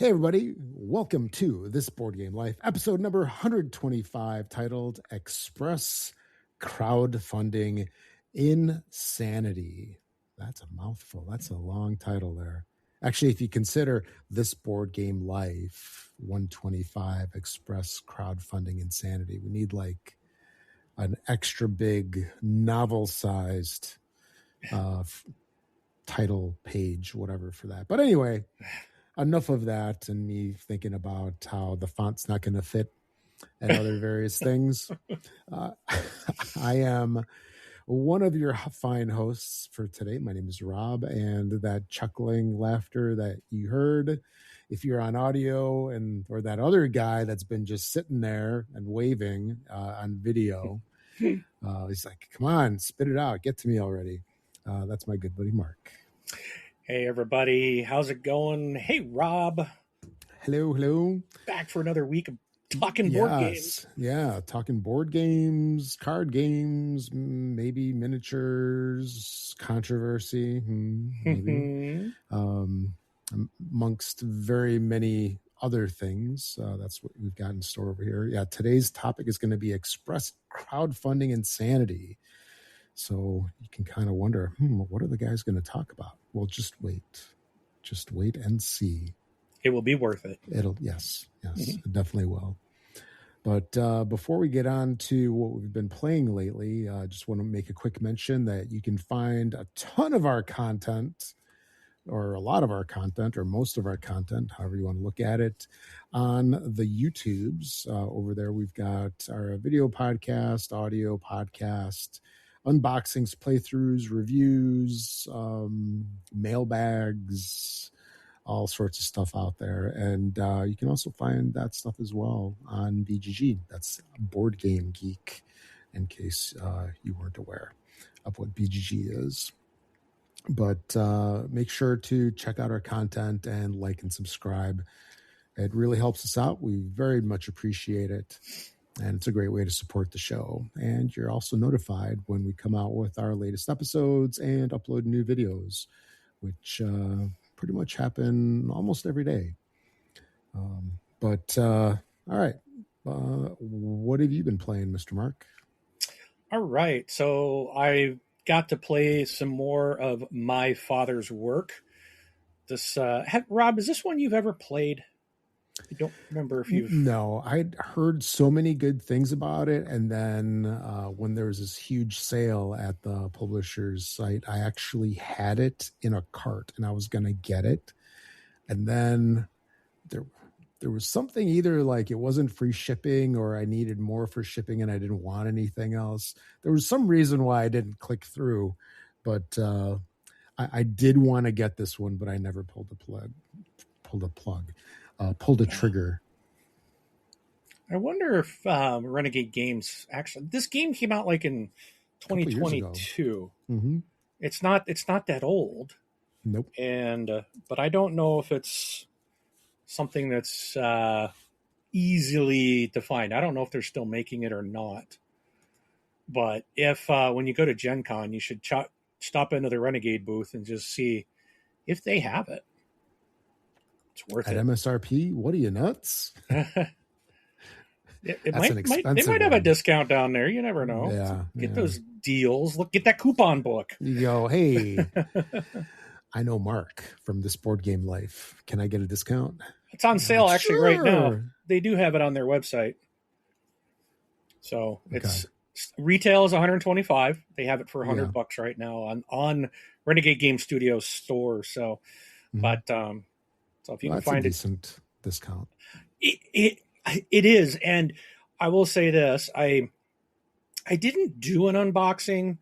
Hey everybody, welcome to This Board Game Life, episode number 125, titled Express Crowdfunding Insanity. That's a mouthful. That's a long title there. Actually, if you consider This Board Game Life 125 Express Crowdfunding Insanity, we need like an extra big novel-sized title page, whatever for that. But anyway, enough of that and me thinking about how the font's not going to fit and other various things. I am one of your fine hosts for today. My name is Rob, and that chuckling laughter that you heard, if you're on audio, and or that other guy that's been just sitting there and waving on video, he's like, come on, spit it out. Get to me already. That's my good buddy, Mark. Hey, everybody. How's it going? Hey, Rob. Hello. Back for another week of talking board games. Yeah, talking board games, card games, maybe miniatures, controversy, maybe. Amongst very many other things. That's what we've got in store over here. Yeah, today's topic is going to be Express Crowdfunding Insanity. So you can kind of wonder, what are the guys going to talk about? Well, just wait and see. It will be worth it. Yes, it definitely will. But before we get on to what we've been playing lately, I just want to make a quick mention that you can find a ton of our content, or a lot of our content, or most of our content, however you want to look at it, on the YouTubes. Over there, we've got our video podcast, audio podcast, unboxings, playthroughs, reviews, mailbags, all sorts of stuff out there. And you can also find that stuff as well on BGG. That's Board Game Geek, in case you weren't aware of what BGG is. But make sure to check out our content and like and subscribe. It really helps us out. We very much appreciate it. And it's a great way to support the show. And you're also notified when we come out with our latest episodes and upload new videos, which pretty much happen almost every day. All right. What have you been playing, Mr. Mark? All right. So I got to play some more of My Father's Work. This Rob, is this one you've ever played? I don't remember if you've... No, I'd heard so many good things about it. And then when there was this huge sale at the publisher's site, I actually had it in a cart and I was going to get it. And then there was something, either like it wasn't free shipping or I needed more for shipping and I didn't want anything else. There was some reason why I didn't click through, but I did want to get this one, but I never pulled a trigger. I wonder if Renegade Games actually, this game came out like in 2022. Mm-hmm. It's not that old. Nope. And but I don't know if it's something that's easily to find. I don't know if they're still making it or not. But if when you go to Gen Con, you should stop into the Renegade booth and just see if they have it. It's worth at it. MSRP? What are you, nuts? They might have a discount down there. You never know. Yeah, get those deals. Get that coupon book. You go, hey, I know Mark from This Board Game Life. Can I get a discount? It's on sale actually sure. right now. They do have it on their website. So it's retail is $125. They have it for $100 right now on Renegade Game Studios store. So, but so if you can find a decent discount, it is. And I will say this: I didn't do an unboxing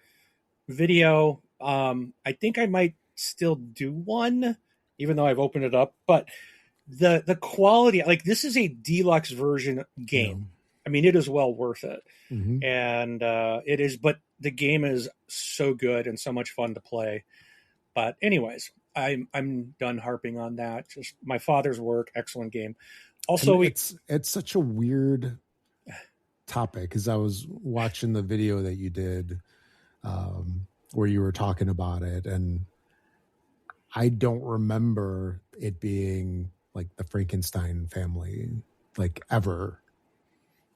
video. I think I might still do one, even though I've opened it up. But the quality, like, this is a deluxe version game. I mean, it is well worth it, and it is. But the game is so good and so much fun to play. But anyways, I'm done harping on that. Just My Father's Work, excellent game. Also, it's such a weird topic, because I was watching the video that you did where you were talking about it, and I don't remember it being like the Frankenstein family, like ever.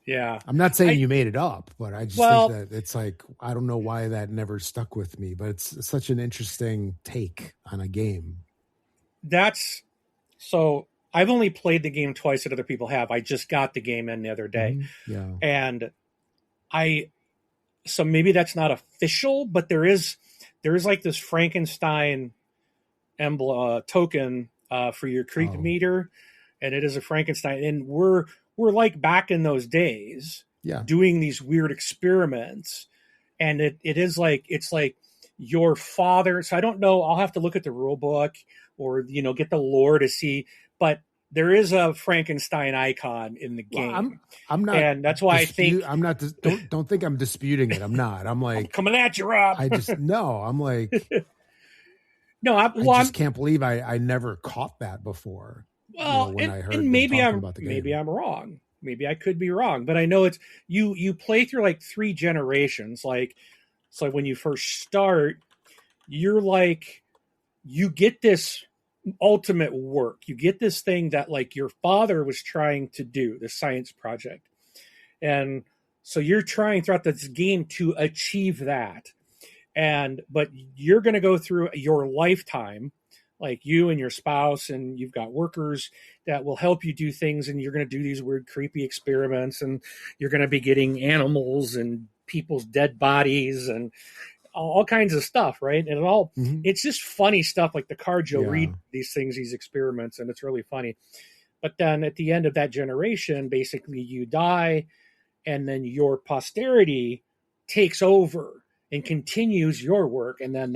Yeah. I'm not saying I you made it up, but I just think well, that it's like, I don't know why that never stuck with me, but it's such an interesting take on a game. that's so I've only played the game twice that other people have. I just got the game in the other day. Yeah. And I so maybe that's not official, but there is like this Frankenstein emblem token for your creep Oh, meter, and it is a Frankenstein. And we're like back in those days yeah. doing these weird experiments, and it is like it's like your father. So I don't know. I'll have to look at the rule book or get the lore to see, but there is a Frankenstein icon in the Well, game, I'm not and that's why I think I'm not don't think I'm disputing it. I'm not. I'm I'm like, coming at you, Rob. I just no. I'm like, No, I just can't believe I never caught that before. well, When I and heard them maybe talking about the game. I'm wrong. Maybe I could be wrong, but I know it's you play through like 3 generations. Like so, when you first start, you're like you get this ultimate work. You get this thing that like your father was trying to do, the science project, and so you're trying throughout this game to achieve that. But you're going to go through your lifetime, like you and your spouse, and you've got workers that will help you do things, and you're going to do these weird creepy experiments, and you're going to be getting animals and people's dead bodies and all kinds of stuff, right? And it's just funny stuff, like the cards you'll Yeah. read these things, these experiments, and it's really funny. But then at the end of that generation, basically you die, and then your posterity takes over and continues your work, and then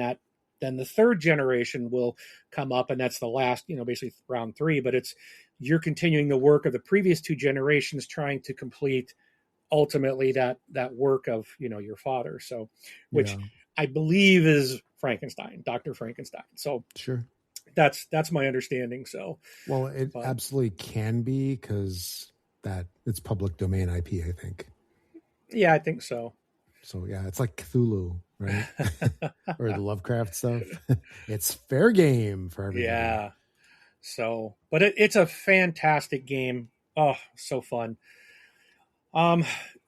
the third generation will come up, and that's the last, basically round 3, but it's you're continuing the work of the previous 2 generations, trying to complete ultimately that work of your father. So which Yeah. I believe is Dr. Frankenstein. So Sure. that's my understanding. So Well, it but absolutely can be, because that it's public domain IP, I think. yeah, I think so. So yeah, it's like Cthulhu, right? Or the Lovecraft stuff. It's fair game for everybody. Yeah. So, but it's a fantastic game. Oh, so fun.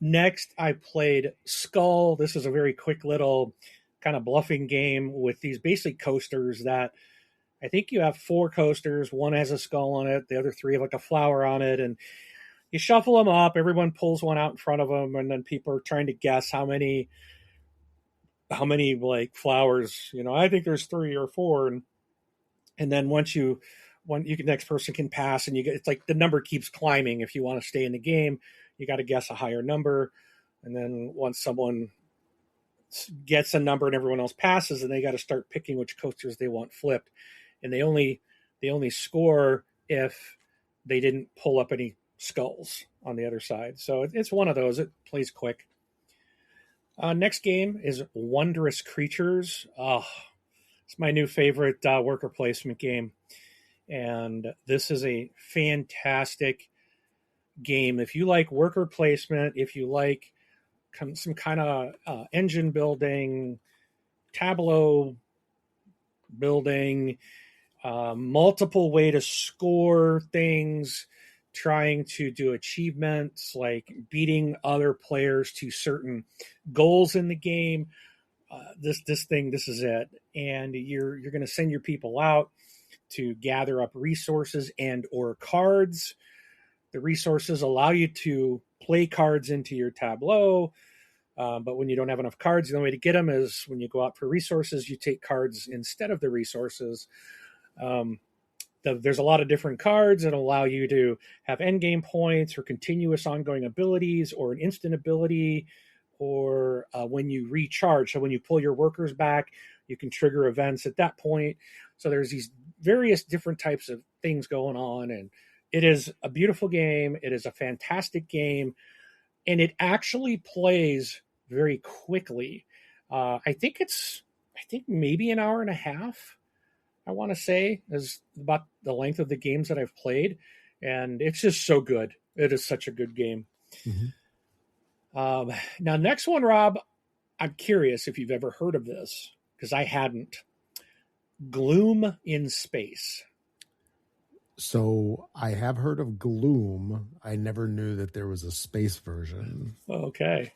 Next I played Skull. This is a very quick little kind of bluffing game with these basic coasters that I think you have 4 coasters. One has a skull on it. The other 3 have like a flower on it, and you shuffle them up. Everyone pulls one out in front of them, and then people are trying to guess how many like flowers. I think there's 3 or 4, and then once you next person can pass, and it's like the number keeps climbing. If you want to stay in the game, you got to guess a higher number, and then once someone gets a number and everyone else passes, and they got to start picking which coasters they want flipped, and they only score if they didn't pull up any skulls on the other side. So it's one of those. It plays quick. Next game is Wondrous Creatures. Oh, it's my new favorite worker placement game. And this is a fantastic game. If you like worker placement, if you like some kind of engine building, tableau building, multiple way to score things, trying to do achievements like beating other players to certain goals in the game. This is it. And you're going to send your people out to gather up resources and or cards. The resources allow you to play cards into your tableau, but when you don't have enough cards, the only way to get them is when you go out for resources, you take cards instead of the resources. There's a lot of different cards that allow you to have end game points or continuous ongoing abilities or an instant ability, or when you recharge. So when you pull your workers back, you can trigger events at that point. So there's these various different types of things going on, and it is a beautiful game. It is a fantastic game, and it actually plays very quickly. I think maybe an hour and a half, I want to say, is about the length of the games that I've played, and it's just so good. It is such a good game. Now, next one, Rob, I'm curious if you've ever heard of this, because I hadn't. Gloom in Space. So I have heard of Gloom. I never knew that there was a space version. Okay,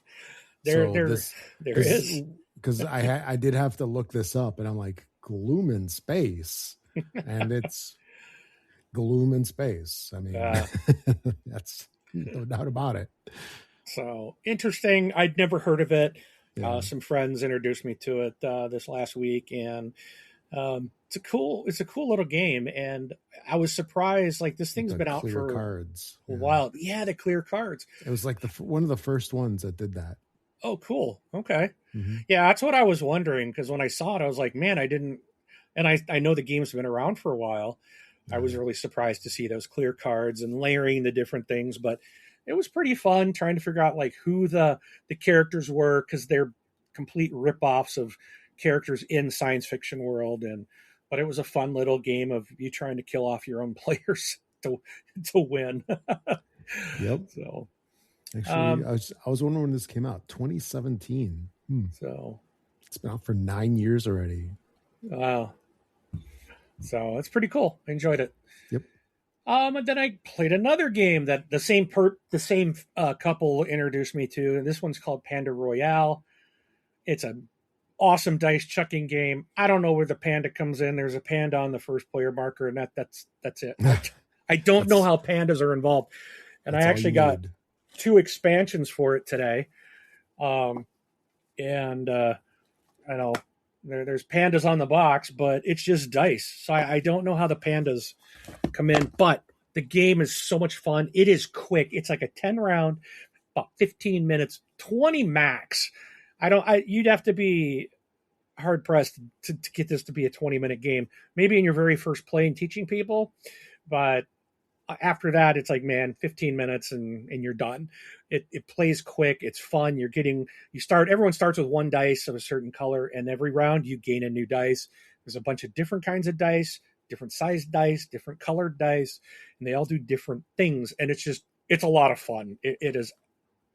there So there this there because is. I did have to look this up, and I'm like, Gloom in space, and it's Gloom in space. I mean, Uh, that's no doubt about it. so interesting. I'd never heard of it. Yeah, Some friends introduced me to it this last week, and it's a cool little game. And I was surprised. Like this with thing's the been out clear for cards. a Yeah, while. Yeah, the clear cards. it was like one of the first ones that did that. Oh, cool. Okay. Hmm. Yeah, that's what I was wondering because when I saw it, I was like, man, I didn't. And I know the game's been around for a while. I Yeah. was really surprised to see those clear cards and layering the different things, but it was pretty fun trying to figure out like who the characters were because they're complete ripoffs of characters in science fiction world. And but it was a fun little game of you trying to kill off your own players to win. Yep. so Actually, um I was wondering when this came out. 2017. so It's been out for 9 years already. wow. So it's pretty cool. I enjoyed it. Yep. And then I played another game that the same couple introduced me to, and this one's called Panda Royale. It's a awesome dice chucking game. I don't know where the panda comes in. There's a panda on the first player marker, and that's it. I don't know that's how pandas are involved, and I that's all actually you got need. 2 expansions for it today. And I know there's pandas on the box, but it's just dice. So I don't know how the pandas come in, but the game is so much fun. It is quick. It's like a 10 round, about 15 minutes, 20 max. You'd have to be hard pressed to get this to be a 20-minute game. Maybe in your very first play and teaching people, but after that, it's like, man, 15 minutes and you're done. It plays quick. It's fun. Everyone starts with one dice of a certain color, and every round you gain a new dice. There's a bunch of different kinds of dice, different sized dice, different colored dice, and they all do different things. And it's a lot of fun. It is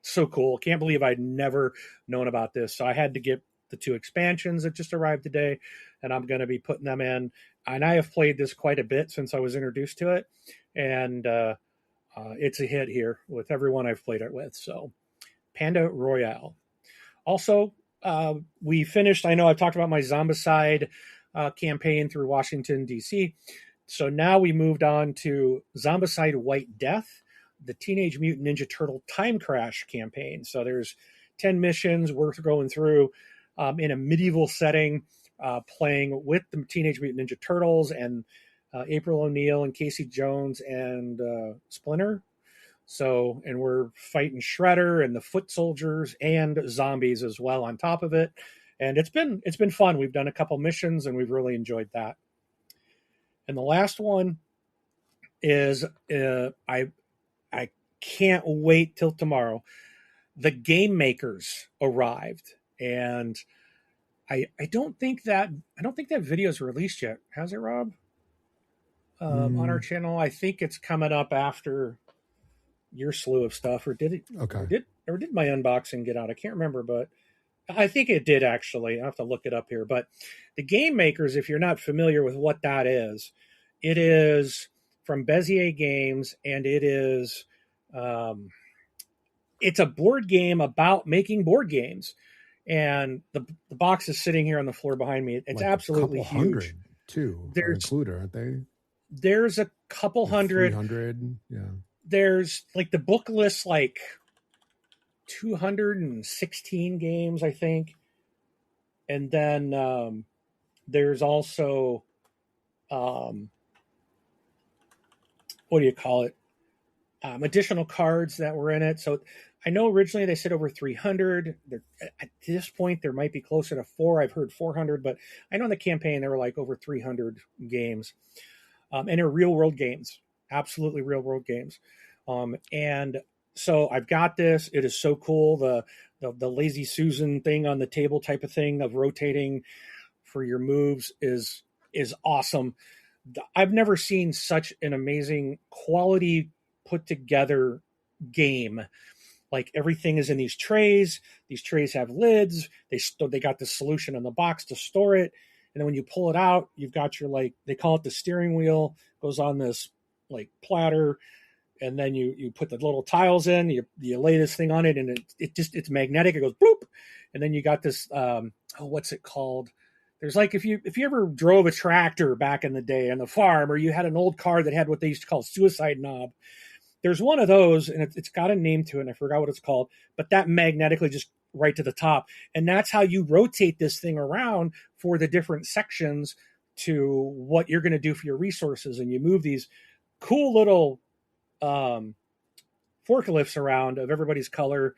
so cool. Can't believe I'd never known about this. So I had to get the 2 expansions that just arrived today, and I'm going to be putting them in. And I have played this quite a bit since I was introduced to it, and it's a hit here with everyone I've played it with. So Panda Royale. Also, we finished. I know I've talked about my Zombicide campaign through Washington D.C. So now we moved on to Zombicide White Death, the Teenage Mutant Ninja Turtle Timecrash campaign. So there's 10 missions worth going through in a medieval setting, playing with the Teenage Mutant Ninja Turtles and April O'Neil and Casey Jones and Splinter. So, and we're fighting Shredder and the Foot Soldiers and zombies as well on top of it. And it's been fun. We've done a couple missions and we've really enjoyed that. And the last one is I can't wait till tomorrow. The Game Makers arrived, and I don't think that video is released yet. Has it, Rob? On our Mm, channel, I think it's coming up after your slew of stuff, or did it? okay. Or did my unboxing get out? I can't remember, but I think it did actually. I have to look it up here. But the Game Makers, if you're not familiar with what that is, it is from Bezier Games, and it is it's a board game about making board games. And the box is sitting here on the floor behind me. It's Like a absolutely couple huge. hundred too are There's included, aren't they? there's a couple Like hundred. 300. Yeah. There's like the book lists like 216 games, I think. And then there's also what do you call it? Additional cards that were in it. So I know originally they said over 300. At this point, there might be closer to 4. I've heard 400, but I know in the campaign there were like over 300 games, and they're real world games, absolutely real world games. And so I've got this. It is so cool. The lazy Susan thing on the table type of thing of rotating for your moves is awesome. I've never seen such an amazing quality put together game. Like everything is in these trays. These trays have lids. They got the solution in the box to store it. And then when you pull it out, you've got your, like, they call it the steering wheel, goes on this like platter, and then you put the little tiles in, you lay this thing on it, and it's magnetic. It goes bloop, and then you got this what's it called? There's like if you ever drove a tractor back in the day on the farm, or you had an old car that had what they used to call suicide knob. There's one of those, and it's got a name to it, and I forgot what it's called, but that magnetically just right to the top, and that's how you rotate this thing around for the different sections to what you're going to do for your resources, and you move these cool little um, forklifts around of everybody's color,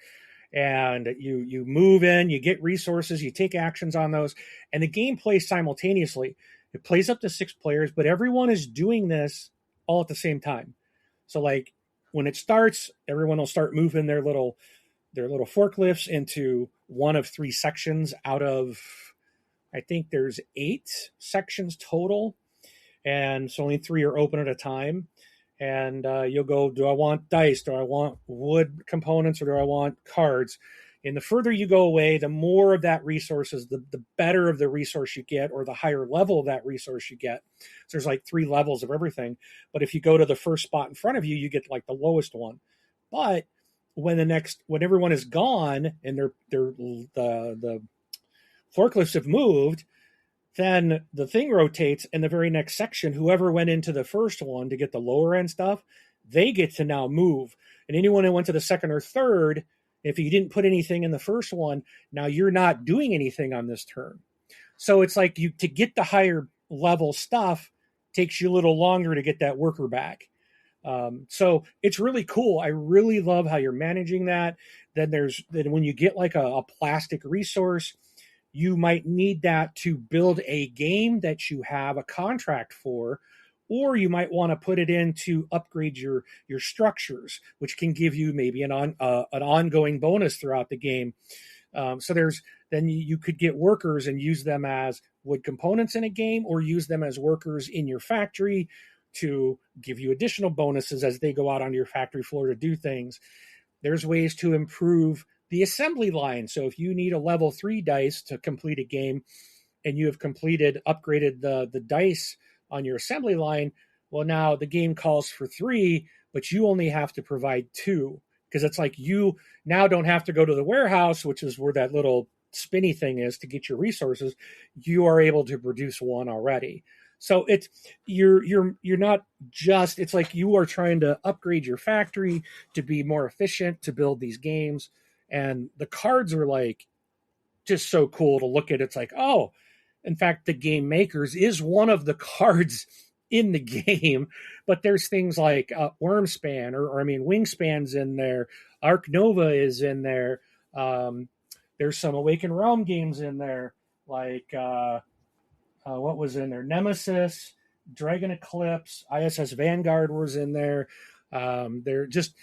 and you move in, you get resources, you take actions on those, and the game plays simultaneously. It plays up to 6 players, but everyone is doing this all at the same time. So like when it starts, everyone will start moving their little forklifts into one of 3 sections out of, I think there's 8 sections total, and so only 3 are open at a time. And you'll go, do I want dice? Do I want wood components, or do I want cards? And the further you go away, the more of that resources, the better of the resource you get, or the higher level of that resource you get. So there's like 3 levels of everything. But if you go to the first spot in front of you, you get like the lowest one. But when everyone is gone and the forklifts have moved, then the thing rotates, and the very next section, whoever went into the first one to get the lower end stuff, they get to now move. And anyone who went to the second or third, if you didn't put anything in the first one, now you're not doing anything on this turn. So it's like to get the higher level stuff takes you a little longer to get that worker back. So it's really cool. I really love how you're managing that. Then when you get like a plastic resource, you might need that to build a game that you have a contract for, or you might want to put it in to upgrade your structures, which can give you maybe an ongoing bonus throughout the game. So then you could get workers and use them as wood components in a game, or use them as workers in your factory to give you additional bonuses as they go out on your factory floor to do things. There's ways to improve the assembly line. So if you need a level 3 dice to complete a game, and you have upgraded the dice on your assembly line, well, now the game calls for 3, but you only have to provide 2, because it's like you now don't have to go to the warehouse, which is where that little spinny thing is, to get your resources. You are able to produce 1 already. So you're not just, it's like you are trying to upgrade your factory to be more efficient to build these games. And the cards are like just so cool to look at. It's like, oh, in fact, the Game Makers is one of the cards in the game, but there's things like Wormspan, or Wingspan's in there. Arc Nova is in there. There's some Awakened Realm games in there, like what was in there? Nemesis, Dragon Eclipse, ISS Vanguard was in there. They're just,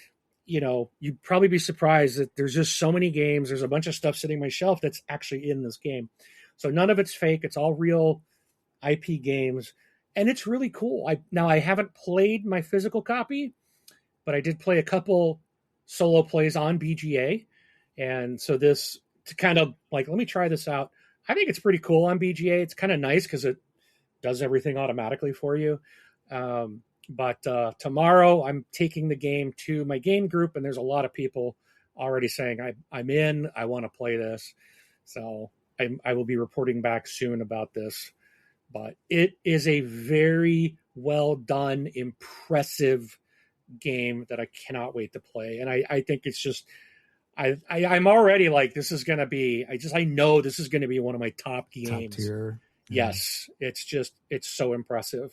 you'd probably be surprised that there's just so many games. There's a bunch of stuff sitting on my shelf that's actually in this game. So none of it's fake. It's all real IP games. And it's really cool. I haven't played my physical copy, but I did play a couple solo plays on BGA. And so this, to kind of like, let me try this out. I think it's pretty cool on BGA. It's kind of nice because it does everything automatically for you. But tomorrow I'm taking the game to my game group, and there's a lot of people already saying, I'm in, I want to play this. So I will be reporting back soon about this. But it is a very well done, impressive game that I cannot wait to play. And I think it's just, I'm already like, this is going to be, I know this is going to be one of my top games. Top tier. Yes. It's so impressive.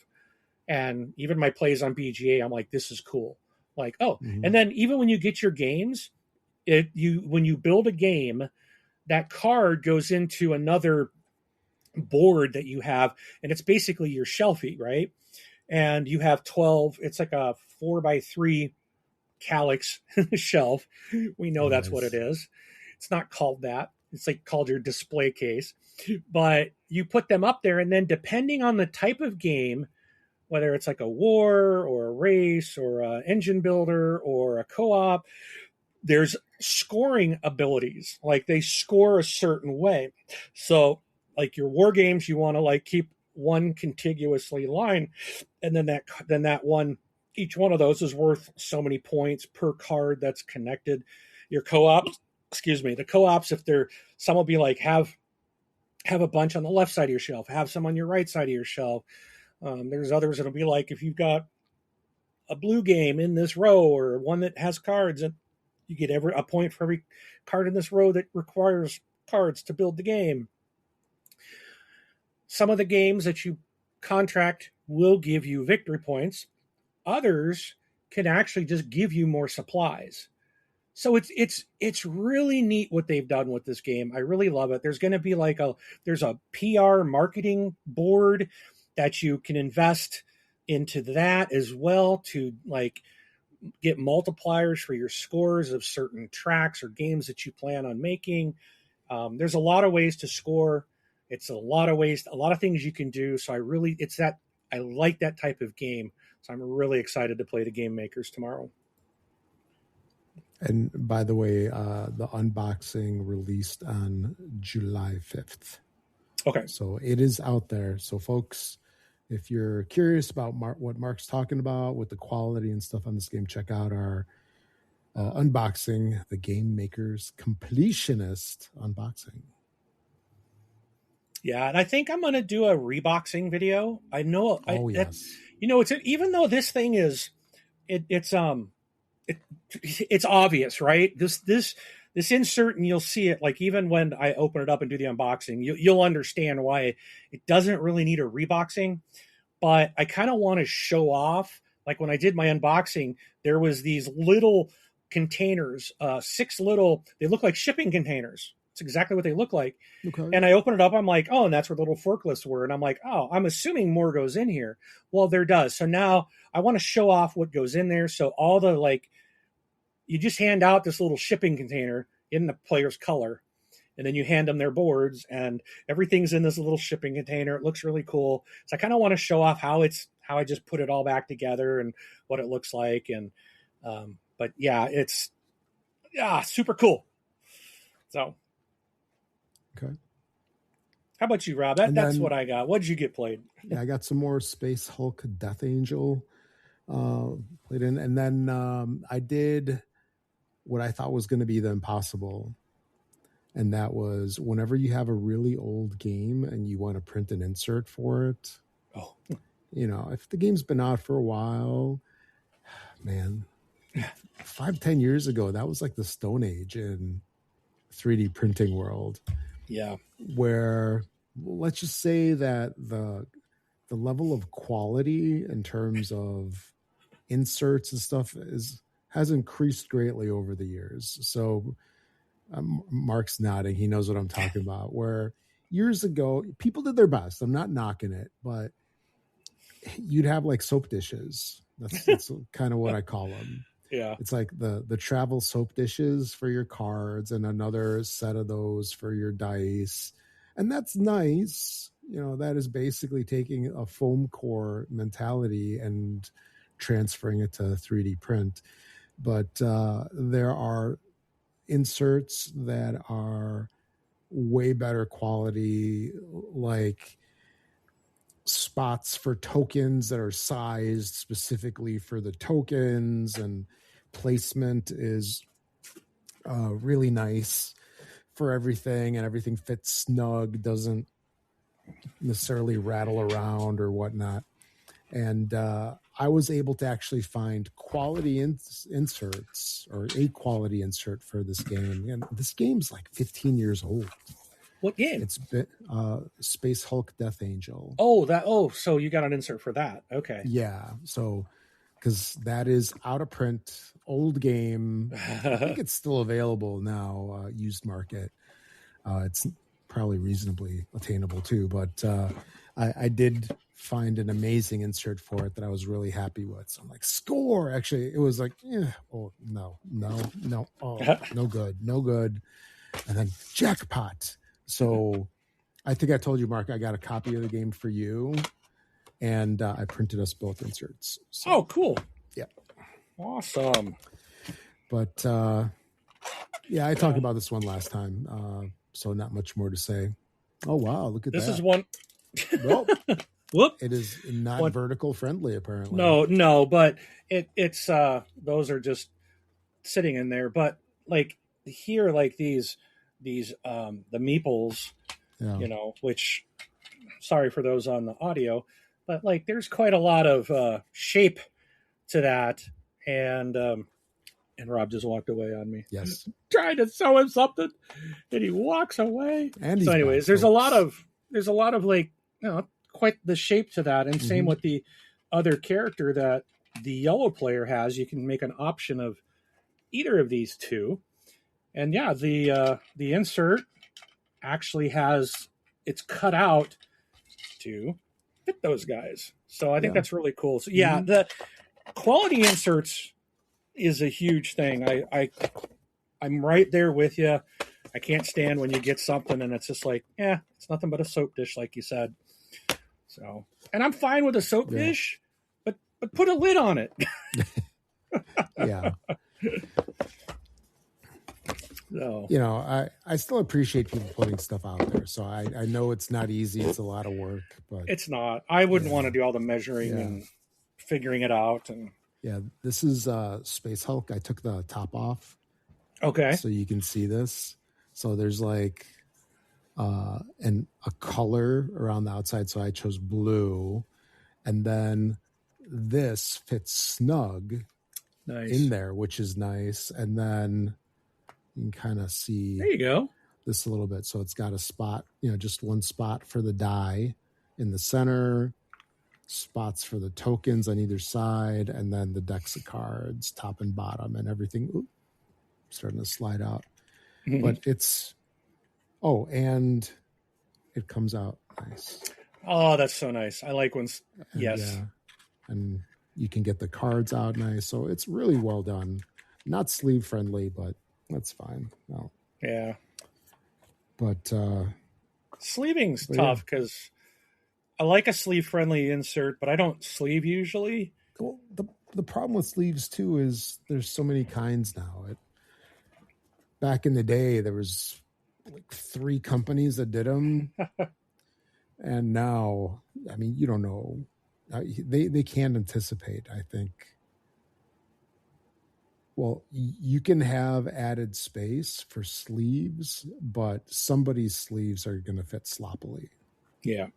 And even my plays on BGA, I'm like, this is cool. Like, oh, and then even when you get your games, when you build a game, that card goes into another board that you have, and it's basically your shelfie, right? And you have 12, it's like a 4x3 calyx shelf. We know that's what it is. It's not called that. It's like called your display case. But you put them up there, and then depending on the type of game, whether it's like a war or a race or an engine builder or a co-op, there's scoring abilities. Like they score a certain way. So like your war games, you want to like keep one contiguously line, and then that one each one of those is worth so many points per card that's connected. Your co-ops, excuse me, the co-ops, if they're, some will be like, have a bunch on the left side of your shelf, have some on your right side of your shelf. There's others that'll be like, if you've got a blue game in this row or one that has cards, and you get a point for every card in this row that requires cards to build the game. Some of the games that you contract will give you victory points. Others can actually just give you more supplies. So it's really neat what they've done with this game. I really love it. There's going to be like there's a PR marketing board that you can invest into that as well to like get multipliers for your scores of certain tracks or games that you plan on making. There's a lot of ways to score. It's a lot of things you can do. So I like that type of game. So I'm really excited to play the Game Makers tomorrow. And by the way, the unboxing released on July 5th. Okay. So it is out there. So folks, if you're curious about what Mark's talking about with the quality and stuff on this game, check out our unboxing, the Game Makers Completionist unboxing. Yeah, and I think I'm going to do a reboxing video. I know. Yes. It's even though this thing is, it's obvious, right? This insert, and you'll see it. Like even when I open it up and do the unboxing, you'll understand why it doesn't really need a reboxing. But I kind of want to show off. Like when I did my unboxing, there was these little containers, 6 little. They look like shipping containers. It's exactly what they look like. Okay. And I open it up. I'm like, oh, and that's where the little forklifts were. And I'm like, oh, I'm assuming more goes in here. Well, there does. So now I want to show off what goes in there. So all the you just hand out this little shipping container in the player's color, and then you hand them their boards, and everything's in this little shipping container. It looks really cool. So I kind of want to show off how I just put it all back together and what it looks like. And but yeah, it's super cool. So. Okay. How about you, Rob? That's what I got. What did you get played? Yeah, I got some more Space Hulk Death Angel played in. And then I did what I thought was going to be the impossible. And that was whenever you have a really old game and you want to print an insert for it. Oh. If the game's been out for a while, man, 5-10 years ago, that was like the Stone Age in 3D printing world. Yeah. Where let's just say that the level of quality in terms of inserts and stuff has increased greatly over the years. So Mark's nodding. He knows what I'm talking about. Where years ago, people did their best. I'm not knocking it, but you'd have like soap dishes. That's kind of what I call them. Yeah. It's like the travel soap dishes for your cards and another set of those for your dice. And that's nice. That is basically taking a foam core mentality and transferring it to 3D print. But there are inserts that are way better quality, like spots for tokens that are sized specifically for the tokens, and placement is really nice for everything, and everything fits snug, doesn't necessarily rattle around or whatnot. And I was able to actually find quality inserts, or a quality insert for this game. And this game's like 15 years old. What game? It's Space Hulk Death Angel. So you got an insert for that. Okay. Yeah. So, because that is out of print, old game. I think it's still available now, used market. It's probably reasonably attainable too, but I did find an amazing insert for it that I was really happy with. So I'm like, score. Actually, it was like, oh, no, oh, no good. And then jackpot. So I think I told you, Mark, I got a copy of the game for you, and I printed us both inserts. So, oh, cool. Yeah. Awesome. But yeah, I talked about this one last time, so not much more to say. Oh, wow. Look at this that. This is one. Well, Whoop. It is not What? vertical friendly, apparently. No, but it's those are just sitting in there. But like here, like these the meeples, Yeah. which sorry for those on the audio, but like there's quite a lot of shape to that, and Rob just walked away on me. Yes. Trying to sell him something, and he walks away. And So, he's back, anyways, there's a lot folks. of like quite the shape to that, and same with the other character that the yellow player has. You can make an option of either of these two, and yeah, the insert actually has it's cut out to fit those guys. So I think Yeah. that's really cool. So yeah, the quality inserts is a huge thing. I'm right there with you. I can't stand when you get something and it's just like, it's nothing but a soap dish, like you said. So, and I'm fine with a soap dish, but put a lid on it. Yeah. So, I still appreciate people putting stuff out there. So I know it's not easy. It's a lot of work, but it's not. I wouldn't want to do all the measuring and figuring it out. And yeah, this is Space Hulk. I took the top off. Okay. So you can see this. So there's like a color around the outside. So I chose blue. And then this fits snug in there, which is nice. And then you can kind of see there you go. This a little bit. So it's got a spot, just one spot for the die in the center, spots for the tokens on either side, and then the decks of cards, top and bottom, and everything. Ooh, starting to slide out. But and it comes out nice. Oh, that's so nice. I like when, yes. Yeah. And you can get the cards out nice. So it's really well done. Not sleeve friendly, but that's fine. No. Yeah. But sleeving's tough because I like a sleeve friendly insert, but I don't sleeve usually. Well, the problem with sleeves too is there's so many kinds now. Back in the day, there was like 3 companies that did them. And now, I mean, you don't know. They can't anticipate, I think. Well, you can have added space for sleeves, but somebody's sleeves are going to fit sloppily. Yeah.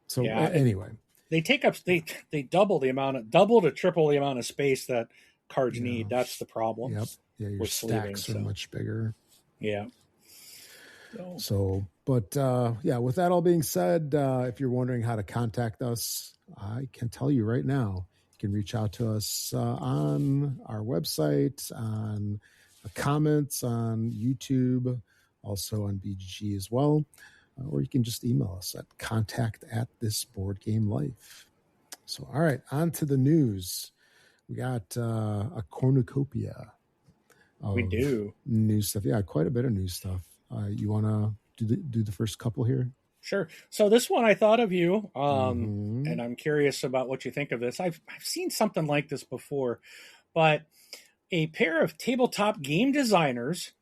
So anyway, they take up they double to triple the amount of space that cards need. That's the problem. Yep. Yeah, your stacks are much bigger. Yeah. So, but with that all being said, if you're wondering how to contact us, I can tell you right now. You can reach out to us on our website, on the comments on YouTube, also on BGG as well, or you can just email us at contact@thisboardgamelife. So, all right, on to the news. We got a cornucopia of we do new stuff. Yeah, quite a bit of new stuff. You want to do the first couple here? Sure. So this one I thought of you, and I'm curious about what you think of this. I've seen something like this before, but a pair of tabletop game designers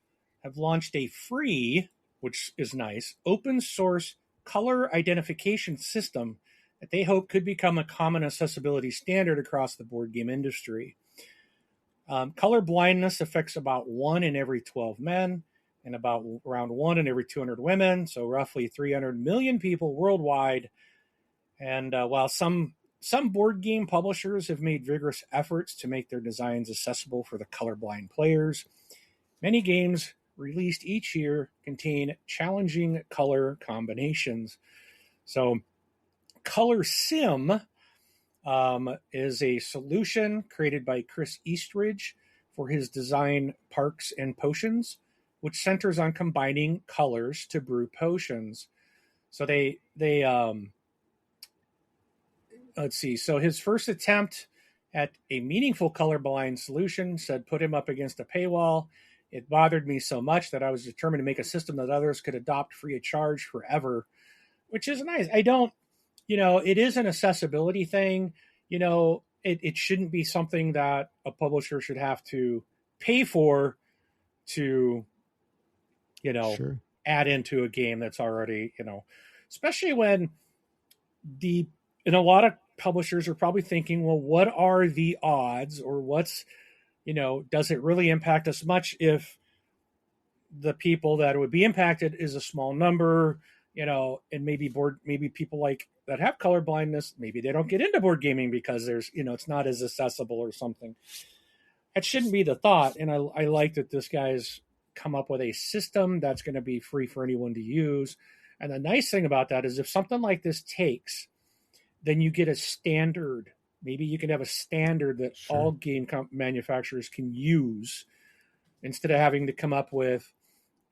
have launched a free, which is nice, open source color identification system that they hope could become a common accessibility standard across the board game industry. Color blindness affects about 1 in every 12 men and about around 1 in every 200 women, so roughly 300 million people worldwide. And while some board game publishers have made vigorous efforts to make their designs accessible for the colorblind players, many games released each year contain challenging color combinations. So Color Sim is a solution created by Chris Eastridge for his design Parks and Potions, which centers on combining colors to brew potions. So they let's see. So his first attempt at a meaningful colorblind solution said put him up against a paywall. It bothered me so much that I was determined to make a system that others could adopt free of charge forever, which is nice. I don't, it is an accessibility thing. It shouldn't be something that a publisher should have to pay for to add into a game that's already, especially when And a lot of publishers are probably thinking, well, what are the odds, or does it really impact us much if the people that would be impacted is a small number, and maybe people like that have color blindness, maybe they don't get into board gaming because it's not as accessible or something. That shouldn't be the thought. And I like that this guy's come up with a system that's going to be free for anyone to use. And the nice thing about that is if something like this takes, then you get a standard. Maybe you can have a standard that all game manufacturers can use instead of having to come up with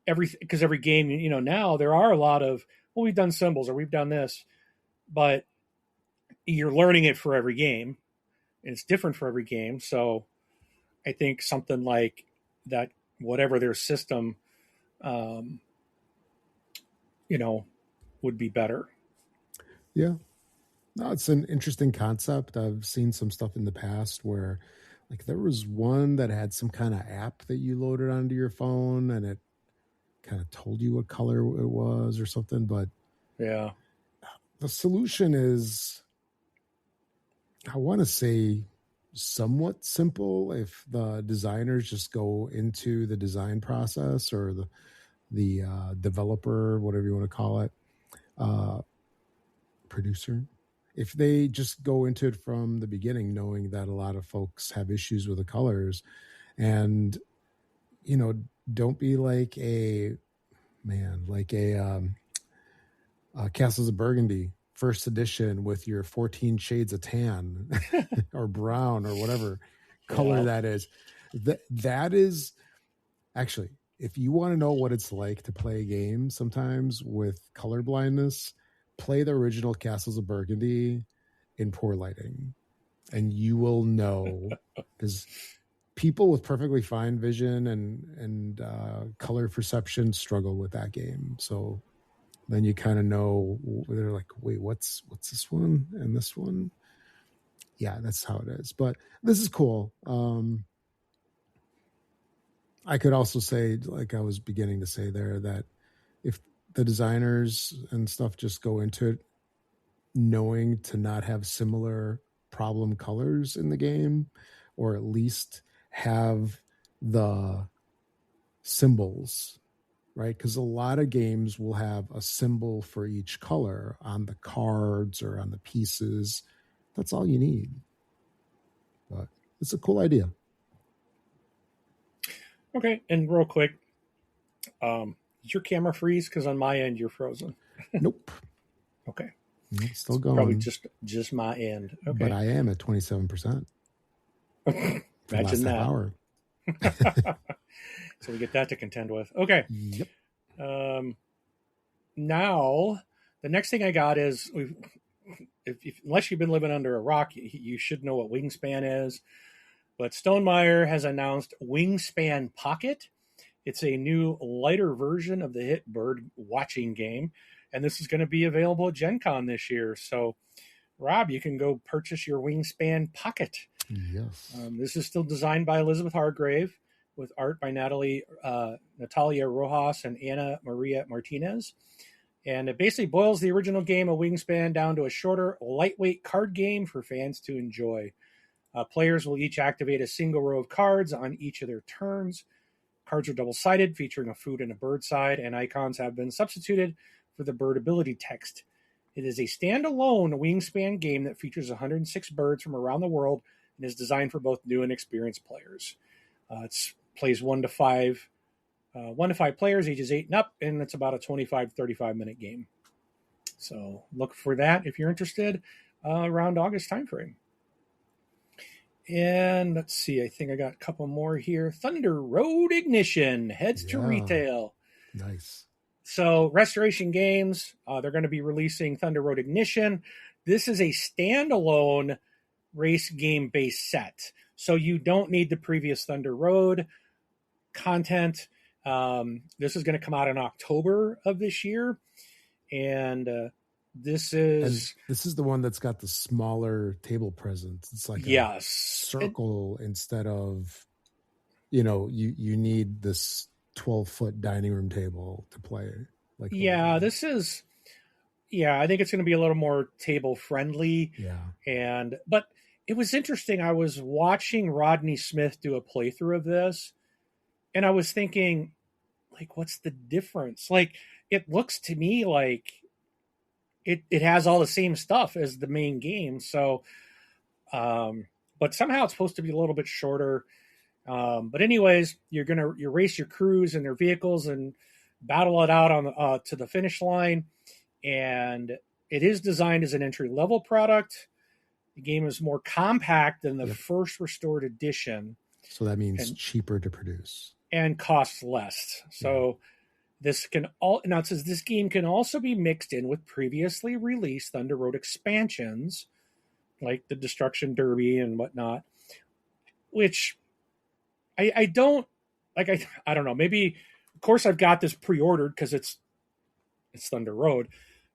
everything. Because every game, now there are a lot of, well, we've done symbols or we've done this, but you're learning it for every game. And it's different for every game. So I think something like that, whatever their system, would be better. Yeah. No, it's an interesting concept. I've seen some stuff in the past where, like, there was one that had some kind of app that you loaded onto your phone and it kind of told you what color it was or something. But yeah, the solution is, I want to say, somewhat simple if the designers just go into the design process, or the developer, whatever you want to call it, producer, if they just go into it from the beginning, knowing that a lot of folks have issues with the colors, and don't be like a Castles of Burgundy first edition with your 14 shades of tan or brown or whatever color that is. That is actually, if you want to know what it's like to play a game sometimes with color blindness, play the original Castles of Burgundy in poor lighting, and you will know, because people with perfectly fine vision and color perception struggle with that game. So then you kind of know, they're like, wait, what's this one and this one? Yeah, that's how it is. But this is cool. I could also say, like I was beginning to say there, that if the designers and stuff just go into it knowing to not have similar problem colors in the game, or at least have the symbols, right? Because a lot of games will have a symbol for each color on the cards or on the pieces. That's all you need. But it's a cool idea. Okay, and real quick, did your camera freeze? Because on my end, you're frozen. Nope. Okay. It's still going. Probably just my end. Okay. But I am at 27%. Imagine that. Hour. So we get that to contend with. Okay. Yep. Now, the next thing I got is, unless you've been living under a rock, you should know what Wingspan is. But Stonemaier has announced Wingspan Pocket. It's a new, lighter version of the hit bird watching game. And this is going to be available at Gen Con this year. So, Rob, you can go purchase your Wingspan Pocket. Yes. This is still designed by Elizabeth Hargrave, with art by Natalia Rojas and Ana Maria Martinez. And it basically boils the original game of Wingspan down to a shorter, lightweight card game for fans to enjoy. Players will each activate a single row of cards on each of their turns. Cards are double-sided, featuring a food and a bird side, and icons have been substituted for the bird ability text. It is a standalone Wingspan game that features 106 birds from around the world and is designed for both new and experienced players. It plays 1 to 5 players, ages 8 and up, and it's about a 25-35 minute game. So look for that if you're interested around August timeframe. And let's see, I think I got a couple more here. Thunder Road Ignition heads to retail. Nice. So Restoration Games, they're going to be releasing Thunder Road Ignition. This is a standalone race game based set. So you don't need the previous Thunder Road content. This is going to come out in October of this year. And this is the one that's got the smaller table presence. It's like a circle instead of, you need this 12-foot dining room table to play. This is, Yeah, I think it's going to be a little more table friendly. Yeah. But it was interesting. I was watching Rodney Smith do a playthrough of this, and I was thinking, like, what's the difference? Like, it looks to me like it has all the same stuff as the main game. So, but somehow it's supposed to be a little bit shorter. But anyways, you race your crews and their vehicles and battle it out on to the finish line. And it is designed as an entry level product. The game is more compact than the first restored edition. So that means cheaper to produce and costs less. So this can all now it says this game can also be mixed in with previously released Thunder Road expansions, like the Destruction Derby and whatnot, which I don't like. I don't know. Maybe of course I've got this pre-ordered because it's Thunder Road,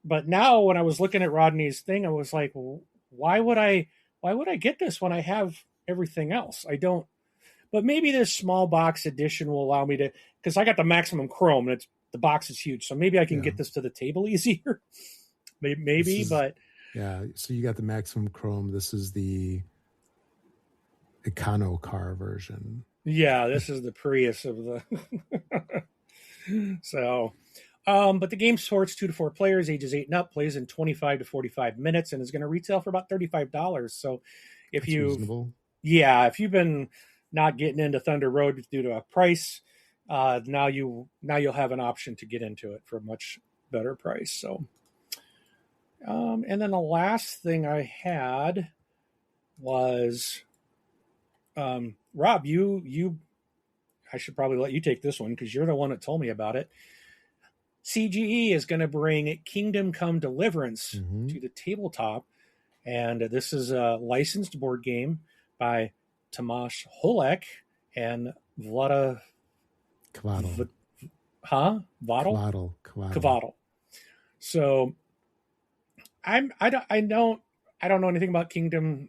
but now when I was looking at Rodney's thing, I was like, well, why would I get this when I have everything else? I don't. But maybe this small box edition will allow me to, because I got the maximum chrome and the box is huge, so maybe I can get this to the table easier. maybe, but yeah. So you got the maximum chrome. This is the Econo car version. Yeah, this is the Prius of the. So, but the game supports 2 to 4 players, ages 8 and up, plays in 25 to 45 minutes, and is going to retail for about $35. So, if if you've been not getting into Thunder Road due to a price, now you'll have an option to get into it for a much better price. So, and then the last thing I had was, Rob, I should probably let you take this one because you're the one that told me about it. CGE is going to bring Kingdom Come Deliverance to the tabletop, and this is a licensed board game by Tomasz Holek and Vlada Kvadl. Kvadl. So I don't know anything about Kingdom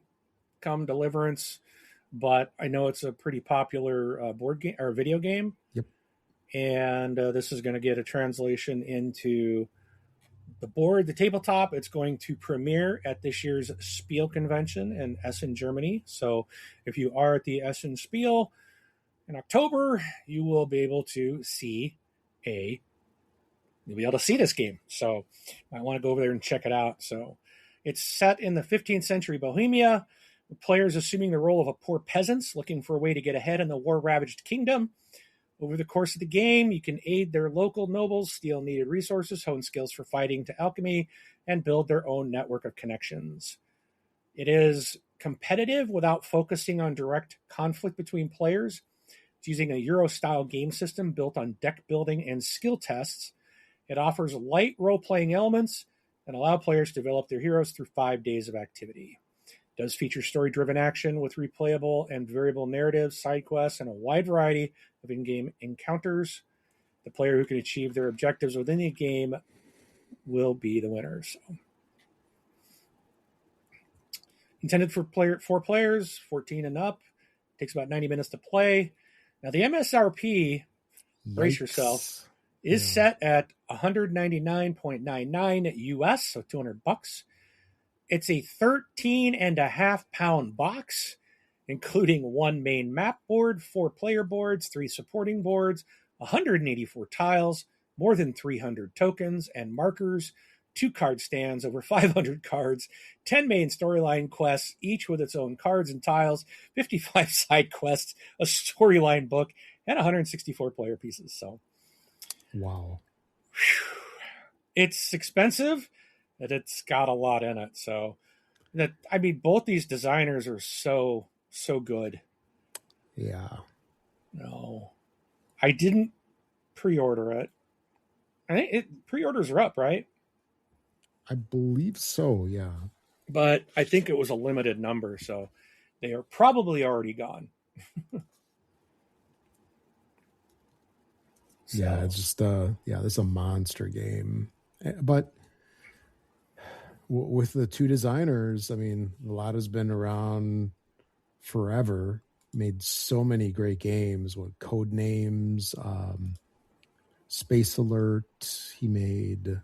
Come Deliverance, but I know it's a pretty popular board game or video game. Yep. And this is going to get a translation into the tabletop. It's going to premiere at this year's Spiel convention in Essen, Germany. So if you are at the Essen Spiel in October, you will be able to see this game. So I want to go over there and check it out. So it's set in the 15th century Bohemia, with players assuming the role of a poor peasants looking for a way to get ahead in the war-ravaged kingdom. Over the course of the game, you can aid their local nobles, steal needed resources, hone skills for fighting to alchemy, and build their own network of connections. It is competitive without focusing on direct conflict between players. It's using a Euro-style game system built on deck building and skill tests. It offers light role-playing elements and allow players to develop their heroes through 5 days of activity. It does feature story-driven action with replayable and variable narratives, side quests, and a wide variety of in-game encounters. The player who can achieve their objectives within the game will be the winner. So, intended for 4 players, 14 and up. Takes about 90 minutes to play. Now, the MSRP, brace yourself, is set at $199.99 US, so $200. It's a 13.5-pound box, including 1 main map board, 4 player boards, 3 supporting boards, 184 tiles, more than 300 tokens and markers, 2 card stands, over 500 cards, 10 main storyline quests, each with its own cards and tiles, 55 side quests, a storyline book, and 164 player pieces. So, wow. It's expensive, but it's got a lot in it. So, both these designers are so good. Yeah. No, I didn't pre-order it. I think pre-orders are up, right? I believe so, yeah. But I think it was a limited number, so they are probably already gone. Yeah, it's just this is a monster game. But with the 2 designers, I mean, Vlada's been around forever, made so many great games with Code Names, Space Alert. He made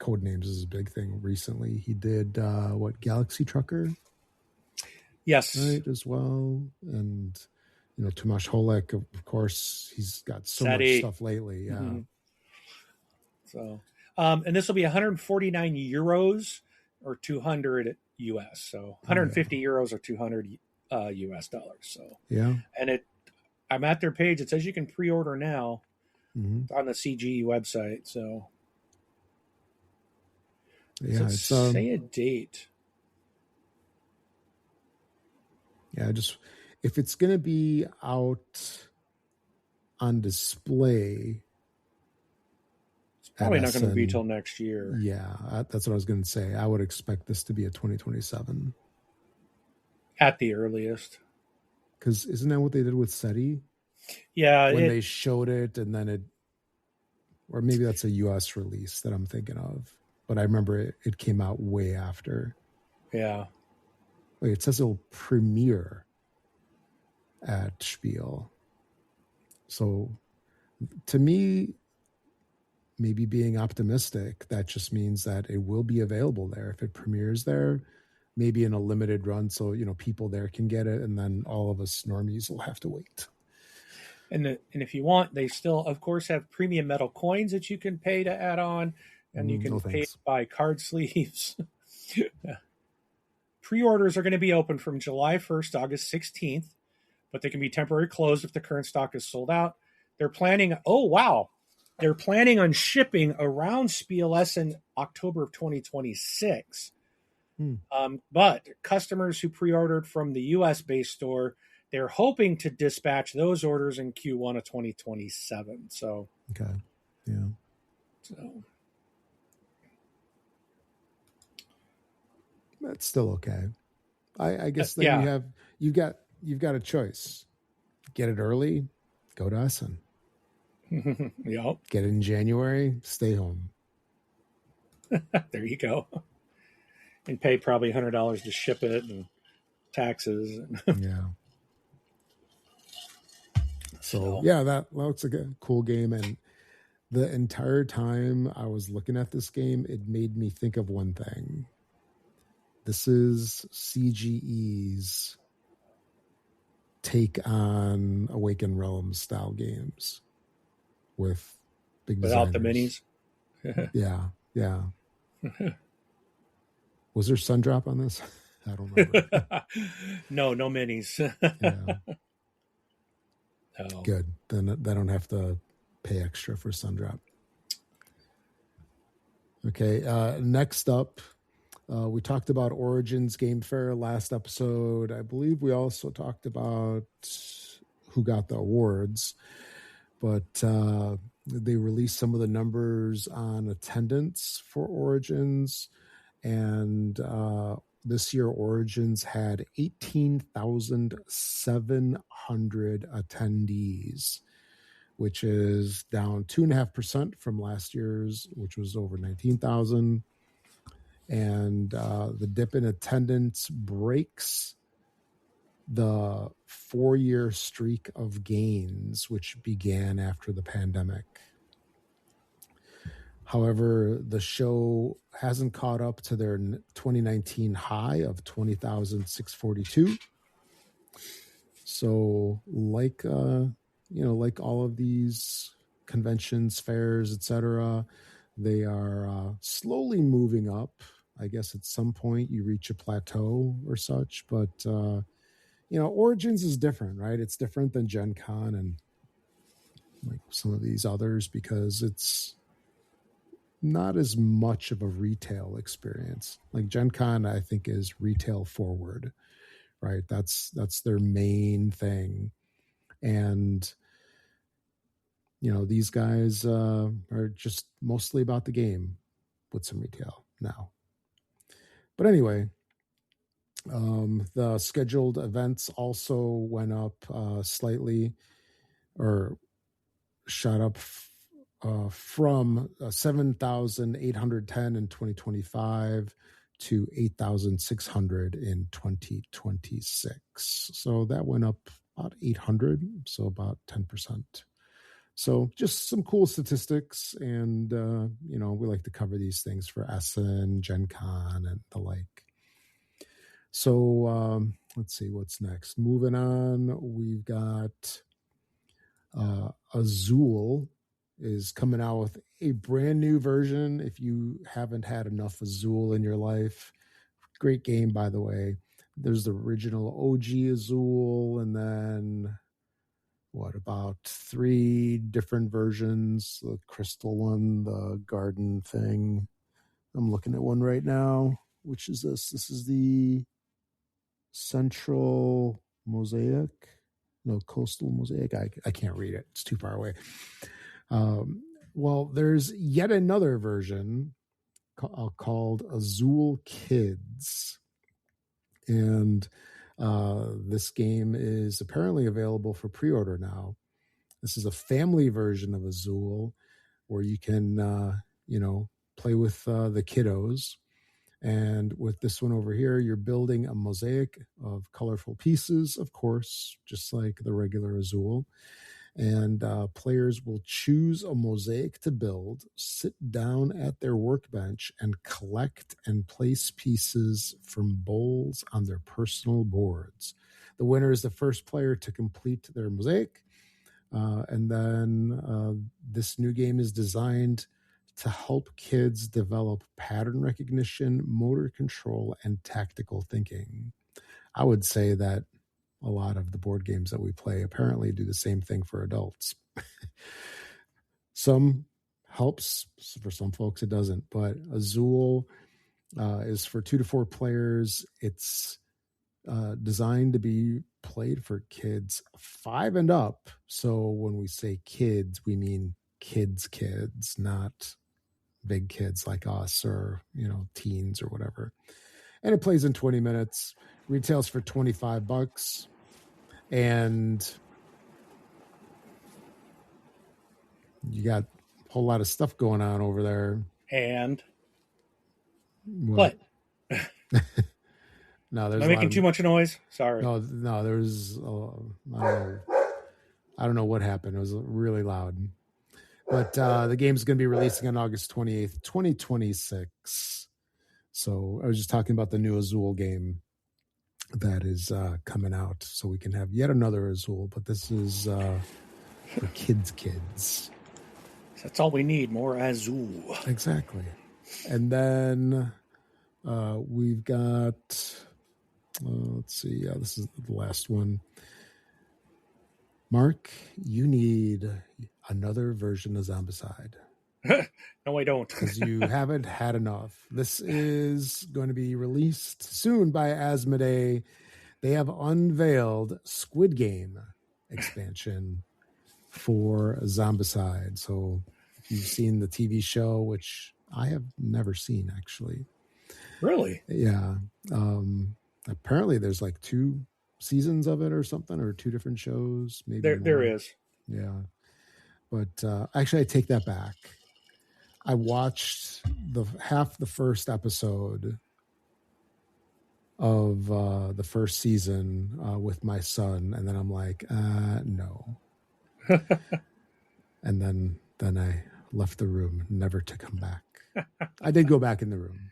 Codenames is a big thing recently. He did Galaxy Trucker, Yes. right, as well, and Tomasz Holek, of course, he's got so much SETI. stuff lately. Yeah. Mm-hmm. So, and this will be 149 euros or 200 US. So 150 euros or 200 US dollars. So Yeah. and I'm at their page. It says you can pre-order now Mm-hmm. on the CG website. So does Yeah, it it's say a date? Yeah, just if it's gonna be out on display, It's probably at not going to be till SN, next year. yeah, that's what I was gonna say. I would expect this to be a 2027 At the earliest. because isn't that what they did with SETI Yeah, when they showed it and then or maybe that's a US release that I'm thinking of, but I remember it came out way after. Yeah. Wait, it says it'll premiere at Spiel. So to me, maybe being optimistic, that just means that it will be available there if it premieres there, maybe in a limited run, so people there can get it, and then all of us normies will have to wait. And if you want, they still, of course, have premium metal coins that you can pay to add on, and you can pay by card sleeves. Pre-orders are going to be open from July 1st to August 16th, but they can be temporarily closed if the current stock is sold out. They're planning, they're planning on shipping around Spiel in October of 2026. But customers who pre-ordered from the US-based store, they're hoping to dispatch those orders in Q1 of 2027. So, okay, yeah. So That's still okay. I guess then yeah. you've got a choice. Get it early, go to Essen. Yep. Get it in January, stay home. There you go. And pay probably $100 to ship it and taxes. Yeah. So yeah, that looks like a cool game. And the entire time I was looking at this game, it made me think of one thing. This is CGE's take on Awakened Realms style games with big without designers. the minis. Yeah. Was there Sundrop on this? I don't remember. No minis. Yeah. No. Good. Then I don't have to pay extra for Sundrop. Okay. Next up, we talked about Origins Game Fair last episode. I believe we also talked about who got the awards, but they released some of the numbers on attendance for Origins, and this year Origins had 18,700 attendees, which is down 2.5% from last year's, which was over 19,000. And the dip in attendance breaks the 4-year streak of gains, which began after the pandemic. However, the show hasn't caught up to their 2019 high of 20,642. So, like all of these conventions, fairs, etc., they are slowly moving up. I guess at some point you reach a plateau or such, but Origins is different, right? It's different than Gen Con and like some of these others because it's not as much of a retail experience. Like Gen Con, I think, is retail forward, right? That's their main thing. And these guys are just mostly about the game with some retail now. But anyway, the scheduled events also went up slightly, or shot up from 7,810 in 2025 to 8,600 in 2026. So that went up about 800, so about 10% So just some cool statistics, and we like to cover these things for Essen, Gen Con, and the like. So let's see what's next. Moving on, we've got Azul is coming out with a brand new version. If you haven't had enough Azul in your life, great game, by the way. There's the original OG Azul, and then about 3 different versions? The crystal one, the garden thing. I'm looking at one right now. Which is this? This is the Central Mosaic. No, Coastal Mosaic. I can't read it. It's too far away. Well, there's yet another version called Azul Kids. And this game is apparently available for pre-order now. This is a family version of Azul where you can, play with the kiddos. And with this one over here, you're building a mosaic of colorful pieces, of course, just like the regular Azul. And players will choose a mosaic to build, sit down at their workbench, and collect and place pieces from bowls on their personal boards. The winner is the first player to complete their mosaic. And then this new game is designed to help kids develop pattern recognition, motor control, and tactical thinking. I would say that a lot of the board games that we play apparently do the same thing for adults. Some helps, for some folks it doesn't, but Azul is for 2 to 4 players. It's designed to be played for kids 5 and up. So when we say kids, we mean kids, not big kids like us or, teens or whatever. And it plays in 20 minutes, retails for $25. And you got a whole lot of stuff going on over there. And what? No, there's am I making too much noise? Sorry. No, there's I don't know what happened. It was really loud. But the game's going to be releasing on August 28th, 2026. So I was just talking about the new Azul game that is coming out. So we can have yet another Azul, but this is for kids. That's all we need, more Azul. Exactly. And then we've got, let's see, this is the last one. Mark, you need another version of Zombicide. No, I don't. Because you haven't had enough. This is going to be released soon by Asmodee. They have unveiled Squid Game expansion for Zombicide. So if you've seen the TV show, which I have never seen, actually. Really? Yeah. Apparently there's like 2 seasons of it or something, or 2 different shows. Maybe there is. Yeah. But actually, I take that back. I watched half the first episode of the first season with my son, and then I'm like, no. And then I left the room, never to come back. I did go back in the room.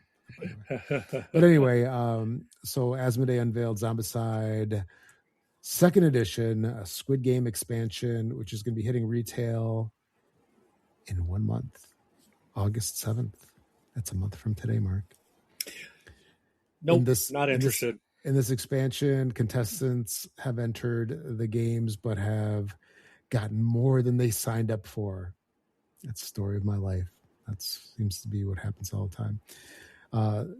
But anyway, so Asmodee unveiled Zombicide 2nd edition, a Squid Game expansion, which is going to be hitting retail in 1 month. August 7th. That's a month from today, Mark. Nope, not interested. In this expansion, contestants have entered the games but have gotten more than they signed up for. That's the story of my life. That seems to be what happens all the time.